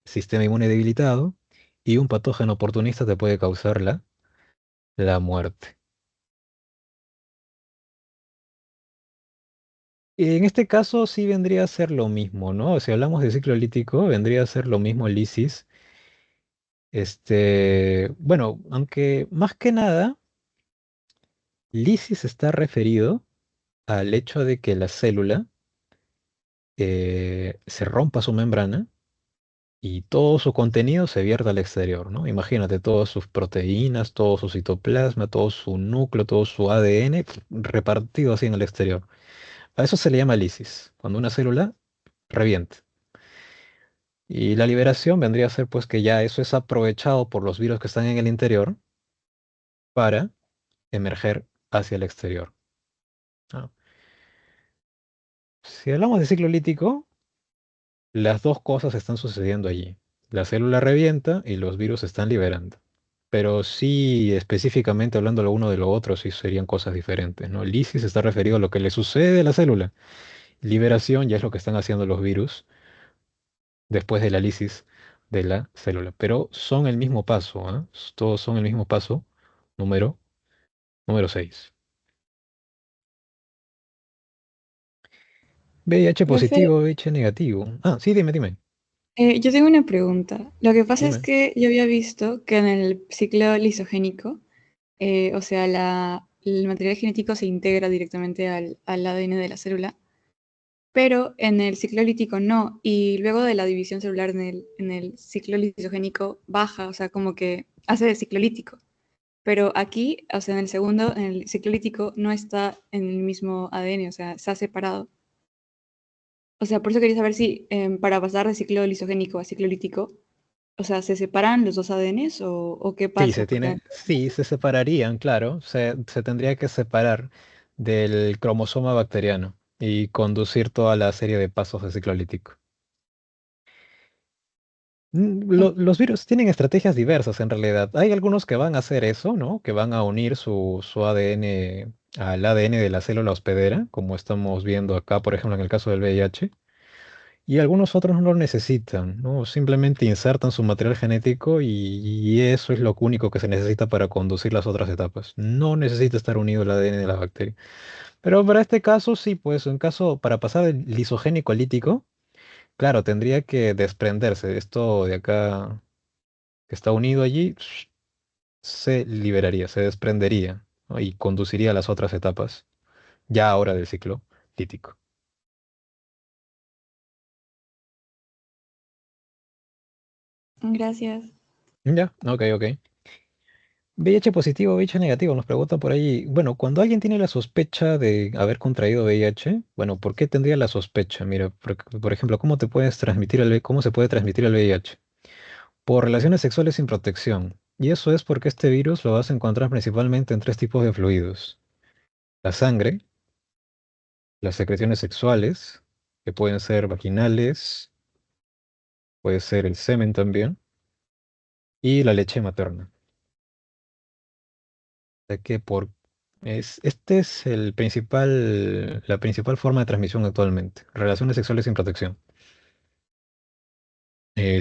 sistema inmune debilitado, y un patógeno oportunista te puede causar la muerte. Y en este caso sí vendría a ser lo mismo, ¿no? Si hablamos de ciclo lítico, vendría a ser lo mismo lisis. Bueno, aunque más que nada, lisis está referido al hecho de que la célula se rompa su membrana y todo su contenido se vierta al exterior, ¿no? Imagínate todas sus proteínas, todo su citoplasma, todo su núcleo, todo su ADN repartido así en el exterior. A eso se le llama lisis, cuando una célula revienta. Y la liberación vendría a ser pues que ya eso es aprovechado por los virus que están en el interior para emerger hacia el exterior, ¿no? Si hablamos de ciclo lítico, las dos cosas están sucediendo allí. La célula revienta y los virus se están liberando. Pero sí, específicamente hablando lo uno de lo otro, sí serían cosas diferentes, ¿no? Lisis está referido a lo que le sucede a la célula. Liberación ya es lo que están haciendo los virus después de la lisis de la célula. Pero son el mismo paso, ¿ah? Todos son el mismo paso, número, número 6. VIH Profe, positivo, VIH negativo. Ah, sí, dime, yo tengo una pregunta. Lo que pasa es dime. que yo había visto que en el ciclo lisogénico, o sea, el material genético se integra directamente al ADN de la célula, pero en el ciclo lítico no, y luego de la división celular en el ciclo lisogénico baja, o sea, como que hace de ciclo lítico. Pero aquí, o sea, en el segundo, en el ciclo lítico, no está en el mismo ADN, o sea, está separado. O sea, por eso quería saber si para pasar de ciclo lisogénico a ciclo lítico, o sea, ¿se separan los dos ADNs o qué Sí, pasa? Porque sí, se separarían, claro. Se tendría que separar del cromosoma bacteriano y conducir toda la serie de pasos de ciclo lítico. Los virus tienen estrategias diversas en realidad. Hay algunos que van a hacer eso, ¿no? Que van a unir su ADN al ADN de la célula hospedera, como estamos viendo acá, por ejemplo, en el caso del VIH. Y algunos otros no lo necesitan, ¿no? Simplemente insertan su material genético y eso es lo único que se necesita para conducir las otras etapas. No necesita estar unido el ADN de la bacteria. Pero para este caso sí, pues en caso para pasar del lisogénico al lítico, claro, tendría que desprenderse. Esto de acá que está unido allí se liberaría, se desprendería, ¿no? Y conduciría a las otras etapas, ya ahora del ciclo lítico. gracias. Ya, ok, ok. VIH positivo, VIH negativo, nos preguntan por ahí. Bueno, cuando alguien tiene la sospecha de haber contraído VIH, bueno, ¿por qué tendría la sospecha? Mira, por ejemplo, ¿cómo te puedes transmitir cómo se puede transmitir el VIH? Por relaciones sexuales sin protección. Y eso es porque este virus lo vas a encontrar principalmente en tres tipos de fluidos. La sangre, las secreciones sexuales, que pueden ser vaginales, puede ser el semen también, y la leche materna. O sea que este es la principal forma de transmisión actualmente. Relaciones sexuales sin protección.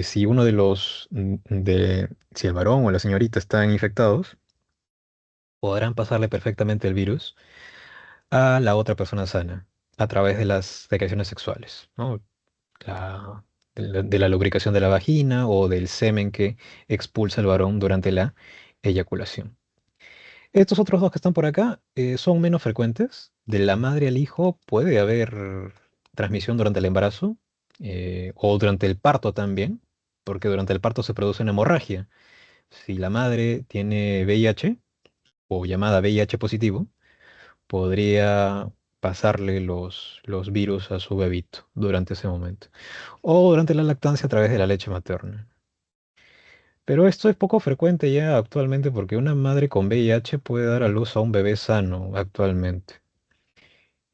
Si uno de si el varón o la señorita están infectados, podrán pasarle perfectamente el virus a la otra persona sana a través de las secreciones sexuales, ¿no? La- de la lubricación de la vagina o del semen que expulsa el varón durante la eyaculación. Estos otros dos que están por acá son menos frecuentes. De la madre al hijo puede haber transmisión durante el embarazo o durante el parto también, porque durante el parto se produce una hemorragia. Si la madre tiene VIH o llamada VIH positivo, podría pasarle los virus a su bebito durante ese momento. O durante la lactancia a través de la leche materna. Pero esto es poco frecuente ya actualmente porque una madre con VIH puede dar a luz a un bebé sano actualmente.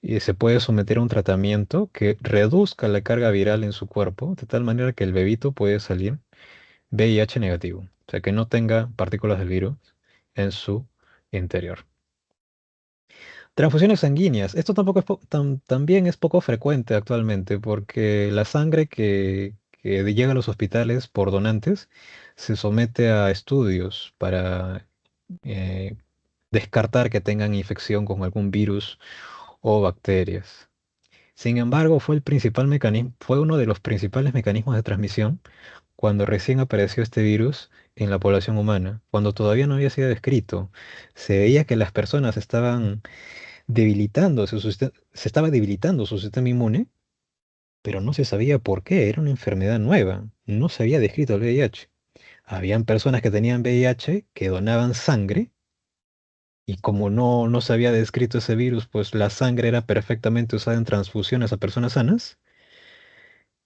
Y se puede someter a un tratamiento que reduzca la carga viral en su cuerpo, de tal manera que el bebito puede salir VIH negativo. O sea, que no tenga partículas del virus en su interior. Transfusiones sanguíneas. Esto tampoco también es poco frecuente actualmente porque la sangre que llega a los hospitales por donantes se somete a estudios para eh, descartar que tengan infección con algún virus o bacterias. Sin embargo, fue uno de los principales mecanismos de transmisión cuando recién apareció este virus en la población humana, cuando todavía no había sido descrito. Se veía que las personas estaban se estaba debilitando su sistema inmune, pero no se sabía por qué, era una enfermedad nueva, no se había descrito el VIH. Habían personas que tenían VIH que donaban sangre y como no se había descrito ese virus, pues la sangre era perfectamente usada en transfusiones a personas sanas,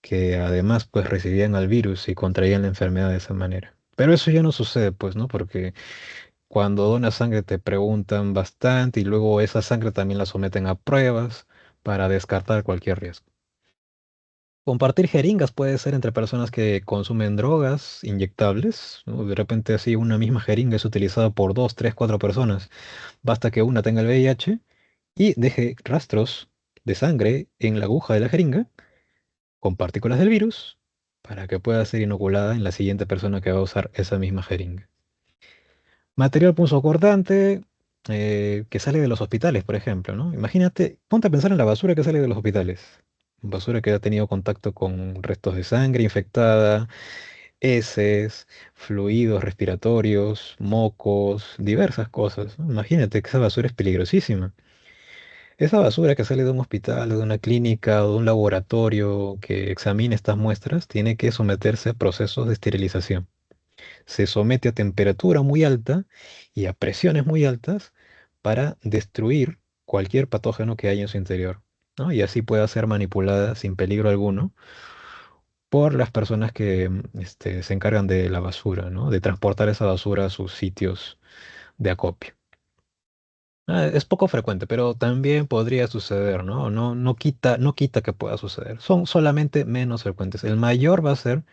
que además pues recibían al virus y contraían la enfermedad de esa manera. Pero eso ya no sucede, pues, ¿no? Porque cuando donas sangre te preguntan bastante y luego esa sangre también la someten a pruebas para descartar cualquier riesgo. Compartir jeringas puede ser entre personas que consumen drogas inyectables, ¿no? De repente así una misma jeringa es utilizada por dos, tres, cuatro personas. Basta que una tenga el VIH y deje rastros de sangre en la aguja de la jeringa con partículas del virus para que pueda ser inoculada en la siguiente persona que va a usar esa misma jeringa. Material punzocortante que sale de los hospitales, por ejemplo, ¿no? Imagínate, ponte a pensar en la basura que sale de los hospitales. Basura que ha tenido contacto con restos de sangre infectada, heces, fluidos respiratorios, mocos, diversas cosas, ¿no? Imagínate que esa basura es peligrosísima. Esa basura que sale de un hospital, o de una clínica o de un laboratorio que examine estas muestras tiene que someterse a procesos de esterilización. Se somete a temperatura muy alta y a presiones muy altas para destruir cualquier patógeno que haya en su interior, ¿no? Y así pueda ser manipulada sin peligro alguno por las personas que se encargan de la basura, ¿no? De transportar esa basura a sus sitios de acopio. Es poco frecuente, pero también podría suceder, ¿no? No quita que pueda suceder. Son solamente menos frecuentes. El mayor va a ser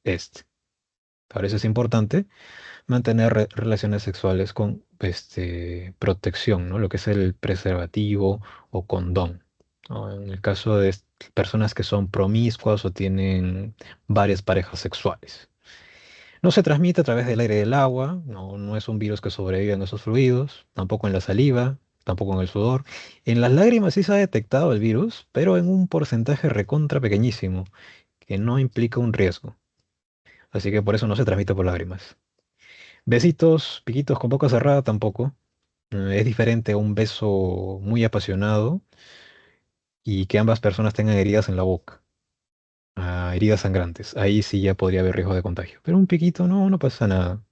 este. Por eso es importante mantener relaciones sexuales con protección, ¿no? Lo que es el preservativo o condón, ¿no? En el caso de personas que son promiscuas o tienen varias parejas sexuales. No se transmite a través del aire y del agua, no es un virus que sobrevive en esos fluidos, tampoco en la saliva, tampoco en el sudor. En las lágrimas sí se ha detectado el virus, pero en un porcentaje recontra pequeñísimo, que no implica un riesgo. Así que por eso no se transmite por lágrimas. Besitos, piquitos con boca cerrada tampoco. Es diferente a un beso muy apasionado y que ambas personas tengan heridas en la boca, heridas sangrantes. Ahí sí ya podría haber riesgo de contagio. Pero un piquito no pasa nada.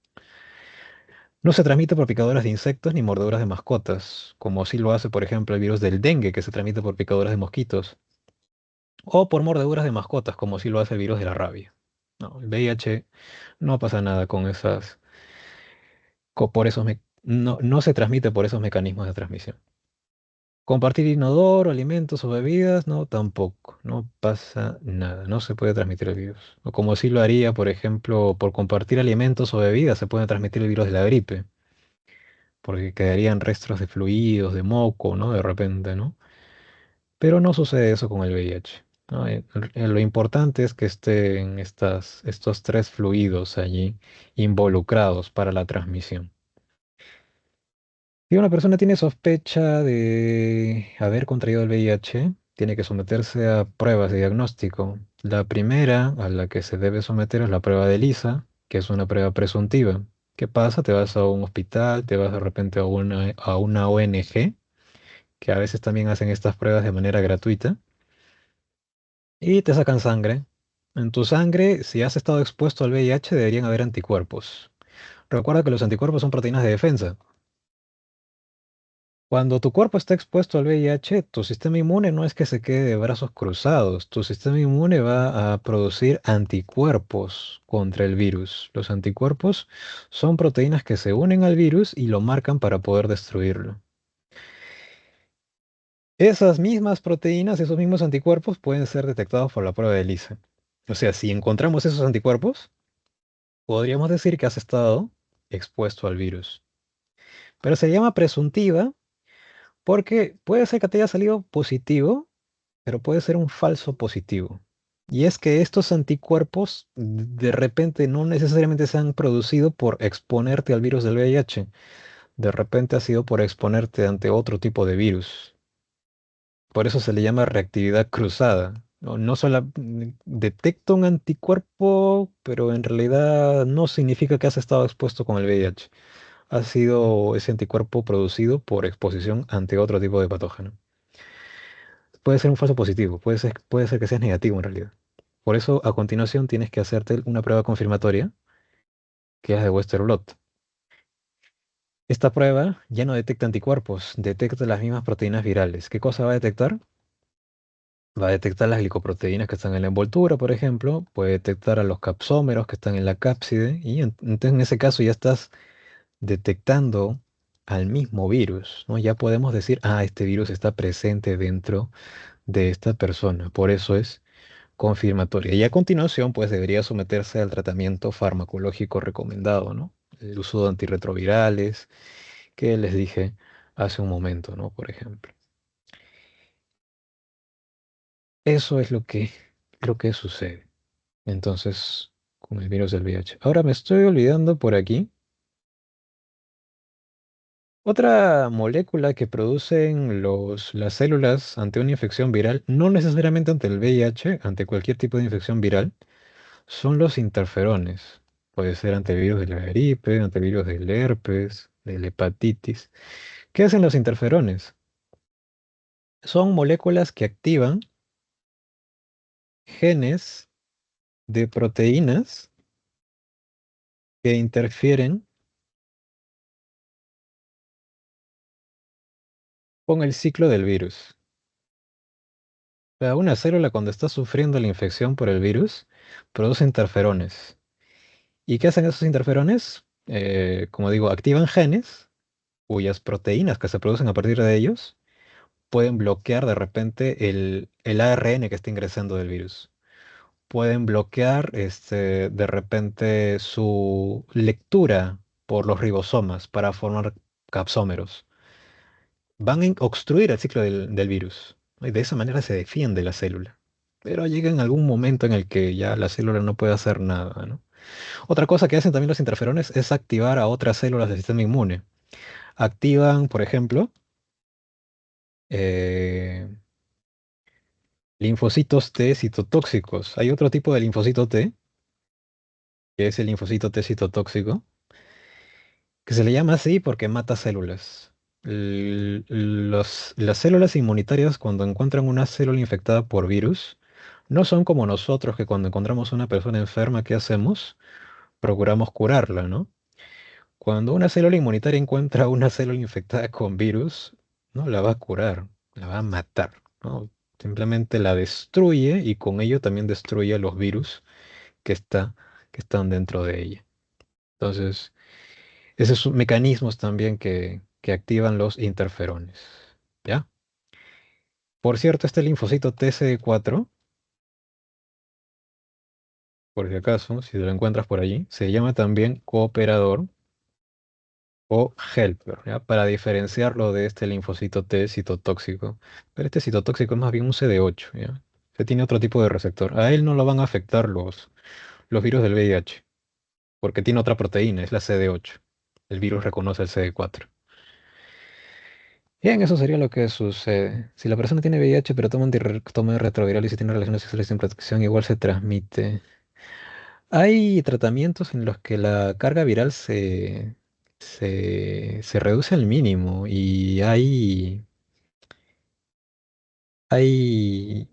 No se transmite por picaduras de insectos ni mordeduras de mascotas, como sí lo hace, por ejemplo, el virus del dengue, que se transmite por picaduras de mosquitos, o por mordeduras de mascotas, como sí lo hace el virus de la rabia. No, el VIH no pasa nada con esas, por esos, no se transmite por esos mecanismos de transmisión. Compartir inodoro, alimentos o bebidas, no, tampoco, no pasa nada, no se puede transmitir el virus. O como sí lo haría, por ejemplo, por compartir alimentos o bebidas, se puede transmitir el virus de la gripe, porque quedarían restos de fluidos, de moco, ¿no? De repente, ¿no? Pero no sucede eso con el VIH, ¿no? Lo importante es que estén estos tres fluidos allí involucrados para la transmisión. Si una persona tiene sospecha de haber contraído el VIH, tiene que someterse a pruebas de diagnóstico. La primera a la que se debe someter es la prueba de ELISA, que es una prueba presuntiva. ¿Qué pasa? Te vas a un hospital, te vas de repente a una ONG, que a veces también hacen estas pruebas de manera gratuita, y te sacan sangre. En tu sangre, si has estado expuesto al VIH, deberían haber anticuerpos. Recuerda que los anticuerpos son proteínas de defensa. Cuando tu cuerpo está expuesto al VIH, tu sistema inmune no es que se quede de brazos cruzados, tu sistema inmune va a producir anticuerpos contra el virus. Los anticuerpos son proteínas que se unen al virus y lo marcan para poder destruirlo. Esas mismas proteínas, esos mismos anticuerpos pueden ser detectados por la prueba de ELISA. O sea, si encontramos esos anticuerpos, podríamos decir que has estado expuesto al virus. Pero se llama presuntiva porque puede ser que te haya salido positivo, pero puede ser un falso positivo. Y es que estos anticuerpos de repente no necesariamente se han producido por exponerte al virus del VIH. De repente ha sido por exponerte ante otro tipo de virus. Por eso se le llama reactividad cruzada. No solo detecta un anticuerpo, pero en realidad no significa que has estado expuesto con el VIH. Ha sido ese anticuerpo producido por exposición ante otro tipo de patógeno. Puede ser un falso positivo, puede ser que seas negativo en realidad. Por eso, a continuación, tienes que hacerte una prueba confirmatoria, que es de Western blot. Esta prueba ya no detecta anticuerpos, detecta las mismas proteínas virales. ¿Qué cosa va a detectar? Va a detectar las glicoproteínas que están en la envoltura, por ejemplo, puede detectar a los capsómeros que están en la cápside, y entonces en ese caso ya estás detectando al mismo virus, ¿no? Ya podemos decir, este virus está presente dentro de esta persona. Por eso es confirmatoria. Y a continuación, pues debería someterse al tratamiento farmacológico recomendado, ¿no? El uso de antirretrovirales, que les dije hace un momento, ¿no? Por ejemplo. Eso es lo que sucede. Entonces, con el virus del VIH. Ahora me estoy olvidando por aquí. Otra molécula que producen las células ante una infección viral, no necesariamente ante el VIH, ante cualquier tipo de infección viral, son los interferones. Puede ser antivirus de la gripe, antivirus del herpes, de la hepatitis. ¿Qué hacen los interferones? Son moléculas que activan genes de proteínas que interfieren con el ciclo del virus. O sea, una célula cuando está sufriendo la infección por el virus produce interferones. ¿Y qué hacen esos interferones? Como digo, activan genes cuyas proteínas que se producen a partir de ellos pueden bloquear de repente el ARN que está ingresando del virus. Pueden bloquear de repente su lectura por los ribosomas para formar capsómeros. Van a obstruir el ciclo del virus, ¿no? Y de esa manera se defiende la célula. Pero llega en algún momento en el que ya la célula no puede hacer nada, ¿no? Otra cosa que hacen también los interferones es activar a otras células del sistema inmune. Activan, por ejemplo, eh, linfocitos T citotóxicos. Hay otro tipo de linfocito T, que es el linfocito T citotóxico, que se le llama así porque mata células. Las células inmunitarias, cuando encuentran una célula infectada por virus, no son como nosotros que cuando encontramos una persona enferma, ¿qué hacemos? Procuramos curarla, ¿no? Cuando una célula inmunitaria encuentra una célula infectada con virus, no la va a curar, la va a matar, ¿no? Simplemente la destruye y con ello también destruye a los virus que está, que están dentro de ella. Entonces, esos son mecanismos también que activan los interferones. ¿Ya? Por cierto, este linfocito TCD4, por si acaso, si lo encuentras por allí, se llama también cooperador o helper, ¿ya? Para diferenciarlo de este linfocito T citotóxico. Pero este citotóxico es más bien un CD8, ¿ya? Se tiene otro tipo de receptor. A él no lo van a afectar los virus del VIH, porque tiene otra proteína, es la CD8. El virus reconoce el CD4. Bien, eso sería lo que sucede. Si la persona tiene VIH pero toma retroviral y si tiene relaciones sexuales sin protección, igual se transmite. Hay tratamientos en los que la carga viral se reduce al mínimo y hay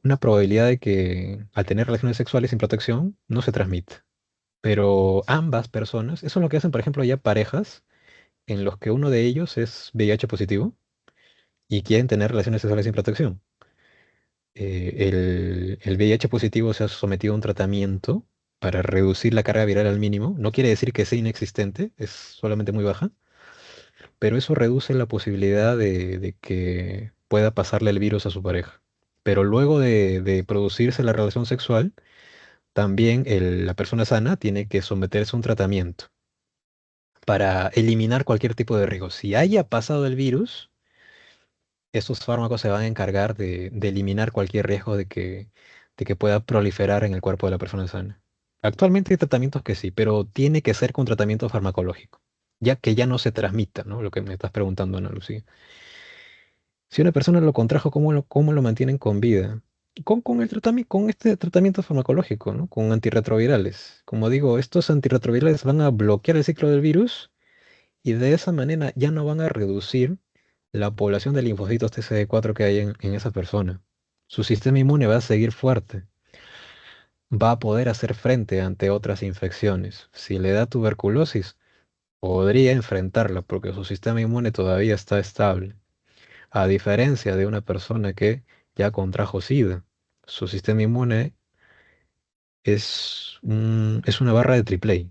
una probabilidad de que al tener relaciones sexuales sin protección no se transmita. Pero ambas personas, eso es lo que hacen, por ejemplo, ya parejas en los que uno de ellos es VIH positivo y quieren tener relaciones sexuales sin protección. El VIH positivo se ha sometido a un tratamiento para reducir la carga viral al mínimo. No quiere decir que sea inexistente, es solamente muy baja, pero eso reduce la posibilidad de que pueda pasarle el virus a su pareja. Pero luego de producirse la relación sexual, también la persona sana tiene que someterse a un tratamiento para eliminar cualquier tipo de riesgo. Si haya pasado el virus, estos fármacos se van a encargar de eliminar cualquier riesgo de que pueda proliferar en el cuerpo de la persona sana. Actualmente hay tratamientos que sí, pero tiene que ser con tratamiento farmacológico, ya que ya no se transmita, ¿no? Lo que me estás preguntando, Ana Lucía. Si una persona lo contrajo, ¿cómo lo mantienen con vida? Con el con este tratamiento farmacológico, ¿no? Con antirretrovirales. Como digo, estos antirretrovirales van a bloquear el ciclo del virus y de esa manera ya no van a reducir la población de linfocitos TCD4 que hay en esa persona. Su sistema inmune va a seguir fuerte, va a poder hacer frente ante otras infecciones. Si le da tuberculosis, podría enfrentarla porque su sistema inmune todavía está estable. A diferencia de una persona que ya contrajo SIDA, su sistema inmune es una barra de triple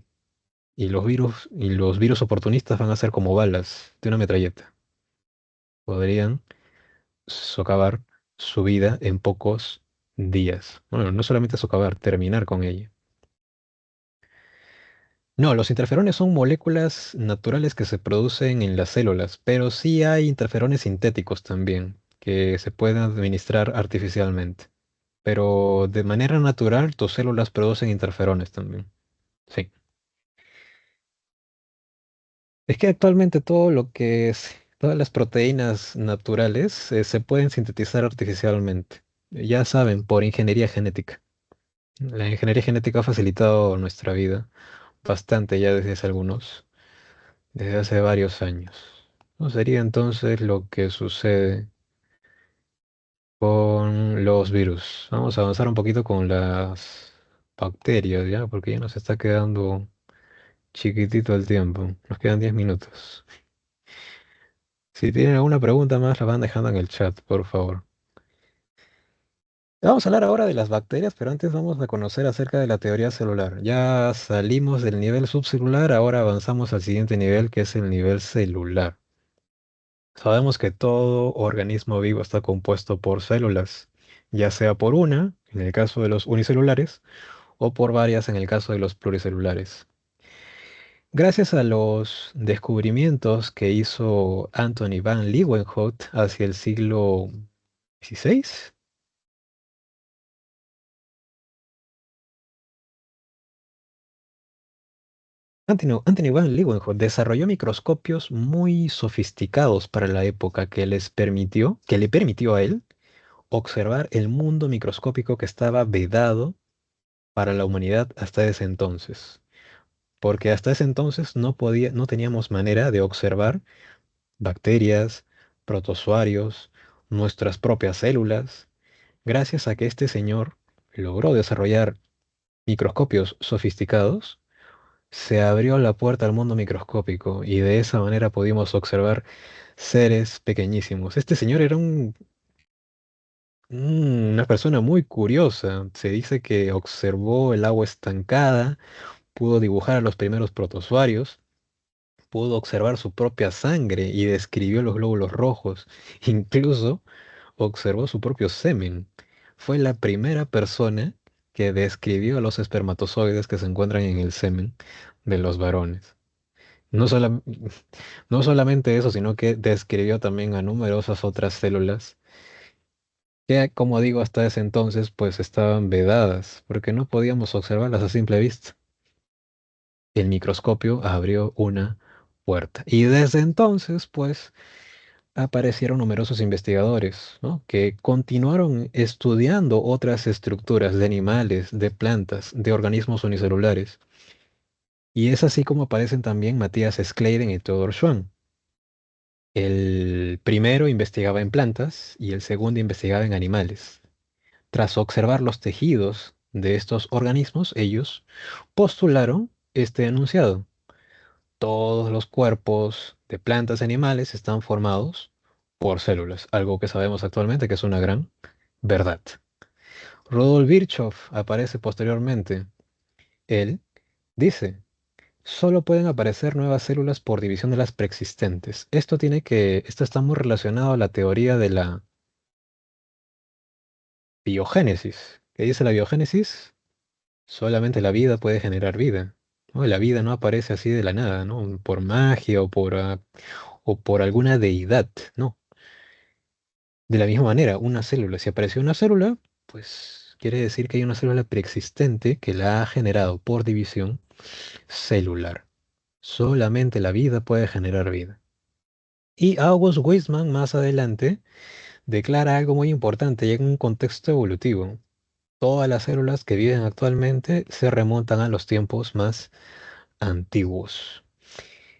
y los virus oportunistas van a ser como balas de una metralleta. Podrían socavar su vida en pocos días. Bueno, no solamente socavar, terminar con ella. No, los interferones son moléculas naturales que se producen en las células, pero sí hay interferones sintéticos también, que se pueden administrar artificialmente. Pero de manera natural, tus células producen interferones también. Sí. Es que actualmente todas las proteínas naturales, se pueden sintetizar artificialmente. Ya saben, por ingeniería genética. La ingeniería genética ha facilitado nuestra vida bastante ya desde hace varios años. ¿No sería entonces lo que sucede con los virus? Vamos a avanzar un poquito con las bacterias, ¿ya? Porque ya nos está quedando chiquitito el tiempo. Nos quedan 10 minutos. Si tienen alguna pregunta más, la van dejando en el chat, por favor. Vamos a hablar ahora de las bacterias, pero antes vamos a conocer acerca de la teoría celular. Ya salimos del nivel subcelular, ahora avanzamos al siguiente nivel, que es el nivel celular. Sabemos que todo organismo vivo está compuesto por células, ya sea por una, en el caso de los unicelulares, o por varias en el caso de los pluricelulares. Gracias a los descubrimientos que hizo Anthony van Leeuwenhoek hacia el siglo XVI, Anthony van Leeuwenhoek desarrolló microscopios muy sofisticados para la época que le permitió a él observar el mundo microscópico que estaba vedado para la humanidad hasta ese entonces. Porque hasta ese entonces no teníamos manera de observar bacterias, protozoarios, nuestras propias células. Gracias a que este señor logró desarrollar microscopios sofisticados, se abrió la puerta al mundo microscópico y de esa manera pudimos observar seres pequeñísimos. Este señor era una persona muy curiosa. Se dice que observó el agua estancada, pudo dibujar a los primeros protozoarios, pudo observar su propia sangre y describió los glóbulos rojos. Incluso observó su propio semen. Fue la primera persona que describió los espermatozoides que se encuentran en el semen de los varones. No, no solamente eso, sino que describió también a numerosas otras células que, como digo, hasta ese entonces pues estaban vedadas, porque no podíamos observarlas a simple vista. El microscopio abrió una puerta. Y desde entonces, pues, aparecieron numerosos investigadores, ¿no? Que continuaron estudiando otras estructuras de animales, de plantas, de organismos unicelulares. Y es así como aparecen también Matthias Schleiden y Theodor Schwann. El primero investigaba en plantas y el segundo investigaba en animales. Tras observar los tejidos de estos organismos, ellos postularon este enunciado. Todos los cuerpos de plantas y animales están formados por células, algo que sabemos actualmente que es una gran verdad. Rudolf Virchow aparece posteriormente. Él dice, solo pueden aparecer nuevas células por división de las preexistentes. Esto está muy relacionado a la teoría de la biogénesis. ¿Qué dice la biogénesis? Solamente la vida puede generar vida, ¿no? La vida no aparece así de la nada, ¿no? Por magia o por alguna deidad, no. De la misma manera, una célula, si apareció una célula, pues quiere decir que hay una célula preexistente que la ha generado por división celular. Solamente la vida puede generar vida. Y August Weismann más adelante declara algo muy importante y en un contexto evolutivo. Todas las células que viven actualmente se remontan a los tiempos más antiguos.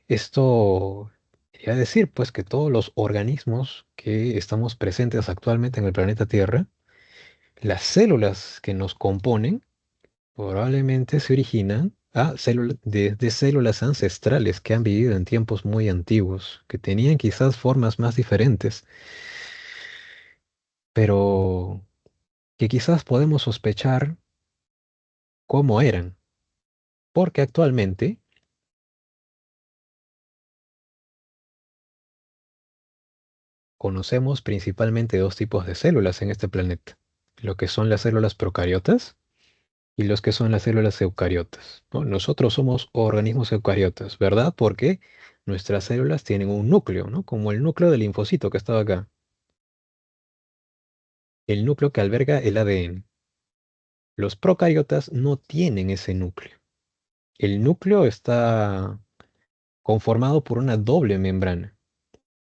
Esto quería decir, pues, que todos los organismos que estamos presentes actualmente en el planeta Tierra, las células que nos componen, probablemente se originan de células ancestrales que han vivido en tiempos muy antiguos, que tenían quizás formas más diferentes, pero que quizás podemos sospechar cómo eran, porque actualmente conocemos principalmente dos tipos de células en este planeta, lo que son las células procariotas y los que son las células eucariotas, ¿no? Nosotros somos organismos eucariotas, ¿verdad? Porque nuestras células tienen un núcleo, ¿no? Como el núcleo del linfocito que estaba acá, el núcleo que alberga el ADN. Los procariotas no tienen ese núcleo. El núcleo está conformado por una doble membrana.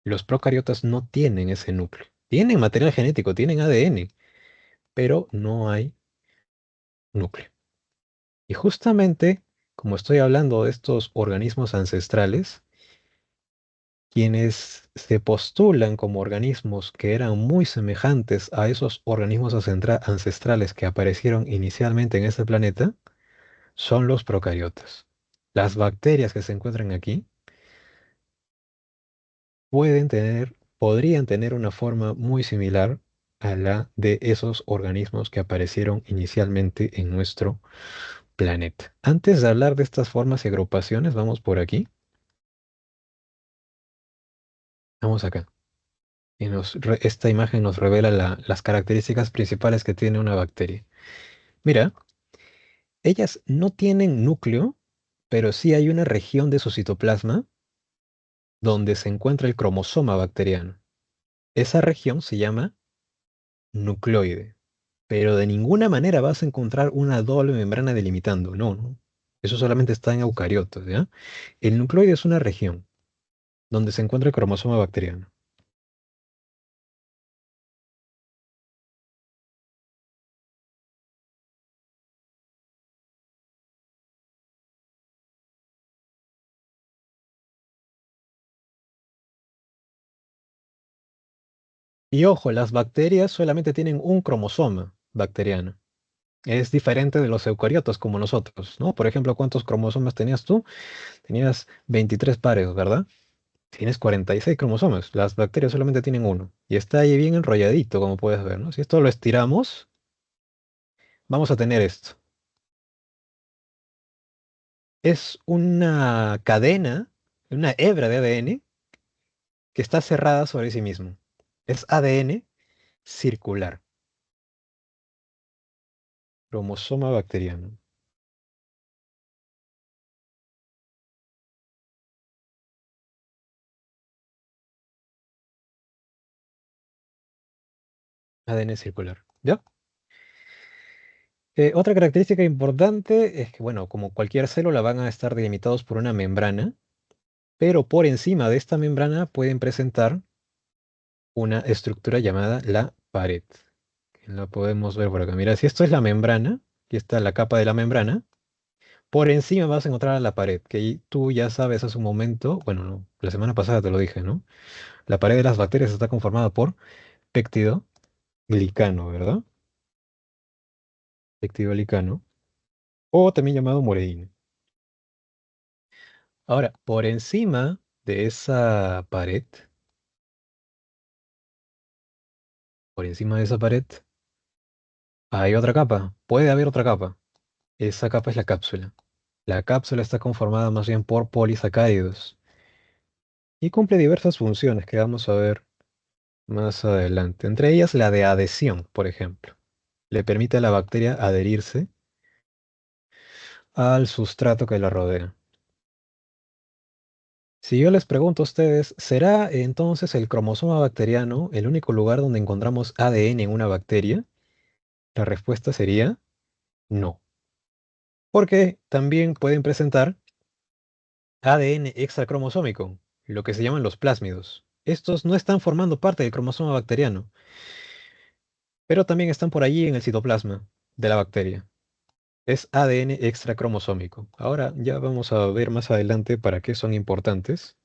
Los procariotas no tienen ese núcleo. Tienen material genético, tienen ADN, pero no hay núcleo. Y justamente, como estoy hablando de estos organismos ancestrales, quienes se postulan como organismos que eran muy semejantes a esos organismos ancestrales que aparecieron inicialmente en este planeta, son los procariotas. Las bacterias que se encuentran aquí podrían tener una forma muy similar a la de esos organismos que aparecieron inicialmente en nuestro planeta. Antes de hablar de estas formas y agrupaciones, vamos por aquí. Vamos acá. Y esta imagen nos revela las características principales que tiene una bacteria. Mira, ellas no tienen núcleo, pero sí hay una región de su citoplasma donde se encuentra el cromosoma bacteriano. Esa región se llama nucleoide, pero de ninguna manera vas a encontrar una doble membrana delimitando, no, no. Eso solamente está en eucariotas, ¿ya? El nucleoide es una región donde se encuentra el cromosoma bacteriano. Y ojo, las bacterias solamente tienen un cromosoma bacteriano. Es diferente de los eucariotas como nosotros, ¿no? Por ejemplo, ¿cuántos cromosomas tenías tú? Tenías 23 pares, ¿verdad? Tienes 46 cromosomas. Las bacterias solamente tienen uno. Y está ahí bien enrolladito, como puedes ver, ¿no? Si esto lo estiramos, vamos a tener esto. Es una cadena, una hebra de ADN que está cerrada sobre sí mismo. Es ADN circular, cromosoma bacteriano. ADN circular. ¿Ya? Otra característica importante es que, bueno, como cualquier célula van a estar delimitados por una membrana, pero por encima de esta membrana pueden presentar una estructura llamada la pared. Que la podemos ver por acá. Mira, si esto es la membrana, aquí está la capa de la membrana, por encima vas a encontrar la pared, que tú ya sabes hace un momento, bueno, no, la semana pasada te lo dije, ¿no? La pared de las bacterias está conformada por péptido glicano, ¿verdad? Péptido glicano, o también llamado moreína. Ahora, por encima de esa pared, por encima de esa pared, hay otra capa. Puede haber otra capa. Esa capa es la cápsula. La cápsula está conformada más bien por polisacáridos y cumple diversas funciones que vamos a ver más adelante. Entre ellas la de adhesión, por ejemplo. Le permite a la bacteria adherirse al sustrato que la rodea. Si yo les pregunto a ustedes, ¿será entonces el cromosoma bacteriano el único lugar donde encontramos ADN en una bacteria? La respuesta sería no, porque también pueden presentar ADN extracromosómico, lo que se llaman los plásmidos. Estos no están formando parte del cromosoma bacteriano, pero también están por allí en el citoplasma de la bacteria. Es ADN extracromosómico. Ahora ya vamos a ver más adelante para qué son importantes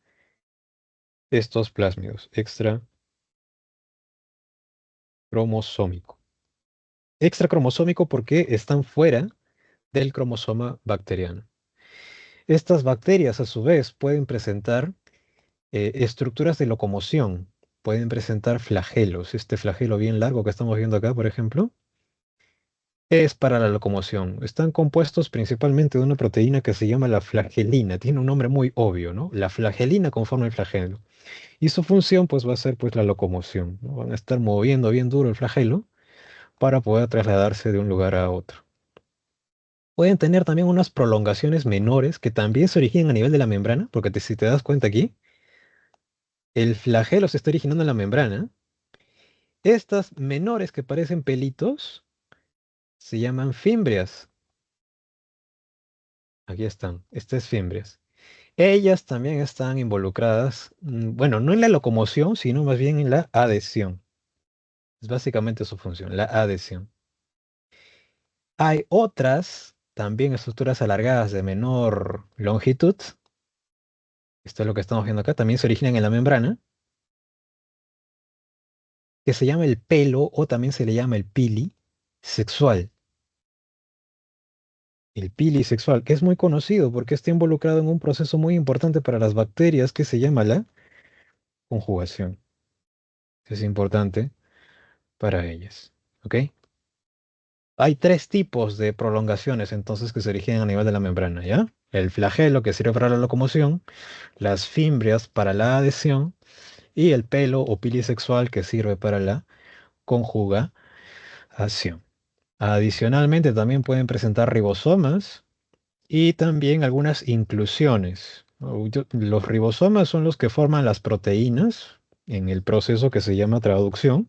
estos plásmidos extracromosómico. Extracromosómico porque están fuera del cromosoma bacteriano. Estas bacterias, a su vez, pueden presentar estructuras de locomoción. Pueden presentar flagelos. Este flagelo bien largo que estamos viendo acá, por ejemplo, es para la locomoción. Están compuestos principalmente de una proteína que se llama la flagelina. Tiene un nombre muy obvio, ¿no? La flagelina conforma el flagelo. Y su función, pues, va a ser, pues, la locomoción, ¿no? Van a estar moviendo bien duro el flagelo para poder trasladarse de un lugar a otro. Pueden tener también unas prolongaciones menores que también se originan a nivel de la membrana, porque si te das cuenta aquí, el flagelo se está originando en la membrana. Estas menores que parecen pelitos se llaman fimbrias. Aquí están, estas fimbrias. Ellas también están involucradas, bueno, no en la locomoción, sino más bien en la adhesión. Es básicamente su función, la adhesión. Hay otras, también estructuras alargadas de menor longitud. Esto es lo que estamos viendo acá. También se originan en la membrana, que se llama el pelo o también se le llama el pili sexual. El pili sexual, que es muy conocido porque está involucrado en un proceso muy importante para las bacterias que se llama la conjugación. Es importante para ellas. ¿Ok? Hay tres tipos de prolongaciones entonces que se originan a nivel de la membrana, ¿ya? El flagelo que sirve para la locomoción, las fimbrias para la adhesión y el pelo o pili sexual que sirve para la conjugación. Adicionalmente también pueden presentar ribosomas y también algunas inclusiones. Los ribosomas son los que forman las proteínas en el proceso que se llama traducción.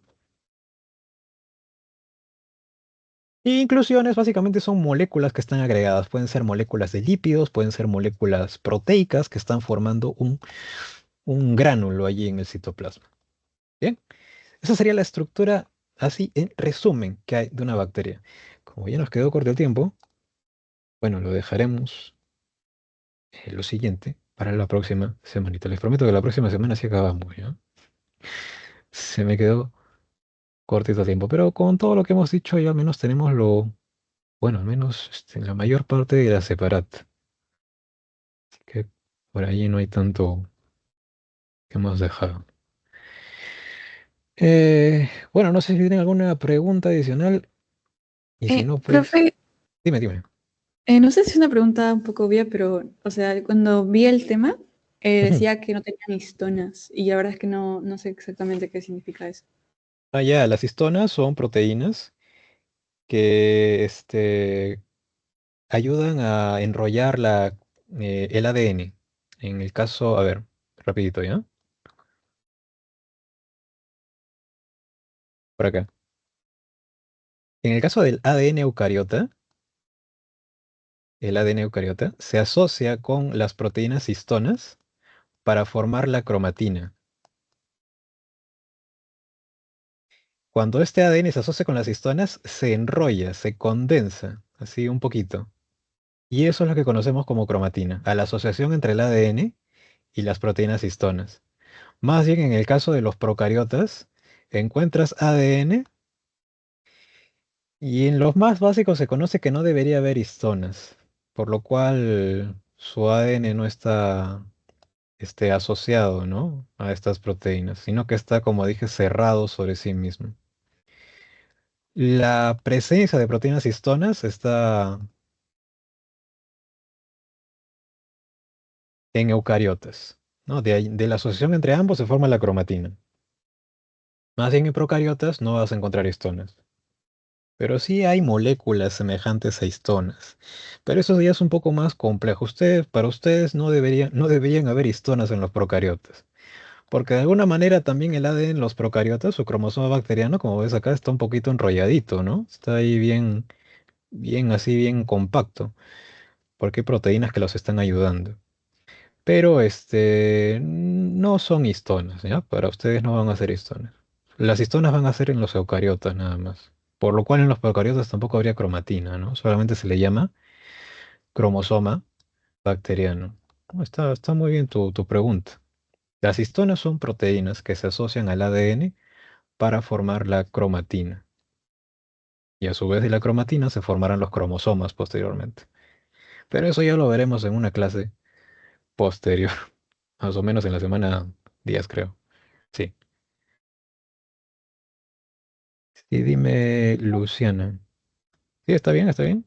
Y inclusiones básicamente son moléculas que están agregadas. Pueden ser moléculas de lípidos, pueden ser moléculas proteicas que están formando un gránulo allí en el citoplasma. Bien, esa sería la estructura así en resumen que hay de una bacteria. Como ya nos quedó corto el tiempo, bueno, lo dejaremos lo siguiente para la próxima semanita. Les prometo que la próxima semana sí acabamos, ¿ya? Se me quedó cortito el tiempo, pero con todo lo que hemos dicho ya al menos tenemos Bueno, al menos la mayor parte de la separata. Así que por ahí no hay tanto que hemos dejado. Bueno, no sé si tienen alguna pregunta adicional. Y si no, pues, Profe, dime, dime. no sé si es una pregunta un poco obvia, pero, o sea, cuando vi el tema, Ujú. decía que no tenían histonas, y la verdad es que no sé exactamente qué significa eso. Ah, ya, las histonas son proteínas que ayudan a enrollar el ADN. En el caso, a ver, rapidito, ¿ya? Por acá. En el caso del ADN eucariota, el ADN eucariota se asocia con las proteínas histonas para formar la cromatina. Cuando este ADN se asocia con las histonas, se enrolla, se condensa, así un poquito. Y eso es lo que conocemos como cromatina, a la asociación entre el ADN y las proteínas histonas. Más bien en el caso de los procariotas, encuentras ADN y en los más básicos se conoce que no debería haber histonas, por lo cual su ADN no está asociado, ¿no?, a estas proteínas, sino que está, como dije, cerrado sobre sí mismo. La presencia de proteínas histonas está en eucariotas, ¿no? De la asociación entre ambos se forma la cromatina. Más bien en procariotas no vas a encontrar histonas. Pero sí hay moléculas semejantes a histonas. Pero eso ya es un poco más complejo. Para ustedes no deberían haber histonas en los procariotas. Porque de alguna manera también el ADN en los procariotas, su cromosoma bacteriano, como ves acá, está un poquito enrolladito, ¿no? Está ahí bien, bien así, bien compacto. Porque hay proteínas que los están ayudando. Pero no son histonas, ¿ya? Para ustedes no van a ser histonas. Las histonas van a ser en los eucariotas nada más. Por lo cual en los procariotas tampoco habría cromatina, ¿no? Solamente se le llama cromosoma bacteriano. Está muy bien tu pregunta. Las histonas son proteínas que se asocian al ADN para formar la cromatina. Y a su vez de la cromatina se formarán los cromosomas posteriormente. Pero eso ya lo veremos en una clase posterior, más o menos en la semana 10, creo. Sí. Y dime, Luciana. Sí, está bien, está bien.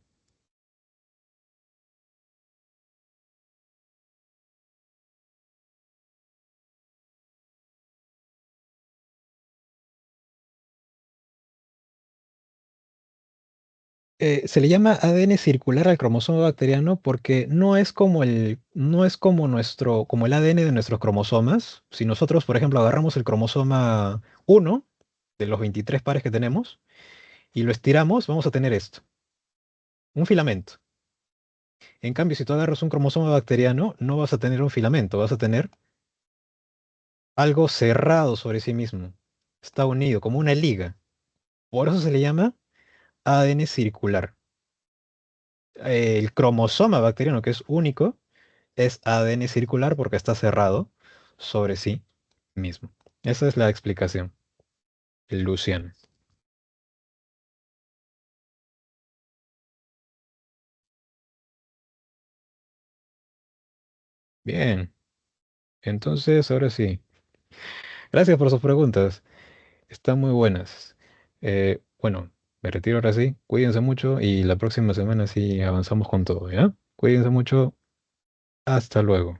Se le llama ADN circular al cromosoma bacteriano porque no es como como el ADN de nuestros cromosomas. Si nosotros, por ejemplo, agarramos el cromosoma 1 de los 23 pares que tenemos y lo estiramos, vamos a tener esto, un filamento. En cambio, si tú agarras un cromosoma bacteriano, no vas a tener un filamento, vas a tener algo cerrado sobre sí mismo. Está unido, como una liga. Por eso se le llama ADN circular. El cromosoma bacteriano, que es único, es ADN circular porque está cerrado sobre sí mismo. Esa es la explicación, Luciano. Bien, entonces ahora sí. Gracias por sus preguntas. Están muy buenas. Bueno, me retiro ahora sí. Cuídense mucho y la próxima semana sí avanzamos con todo, ¿ya? Cuídense mucho. Hasta luego.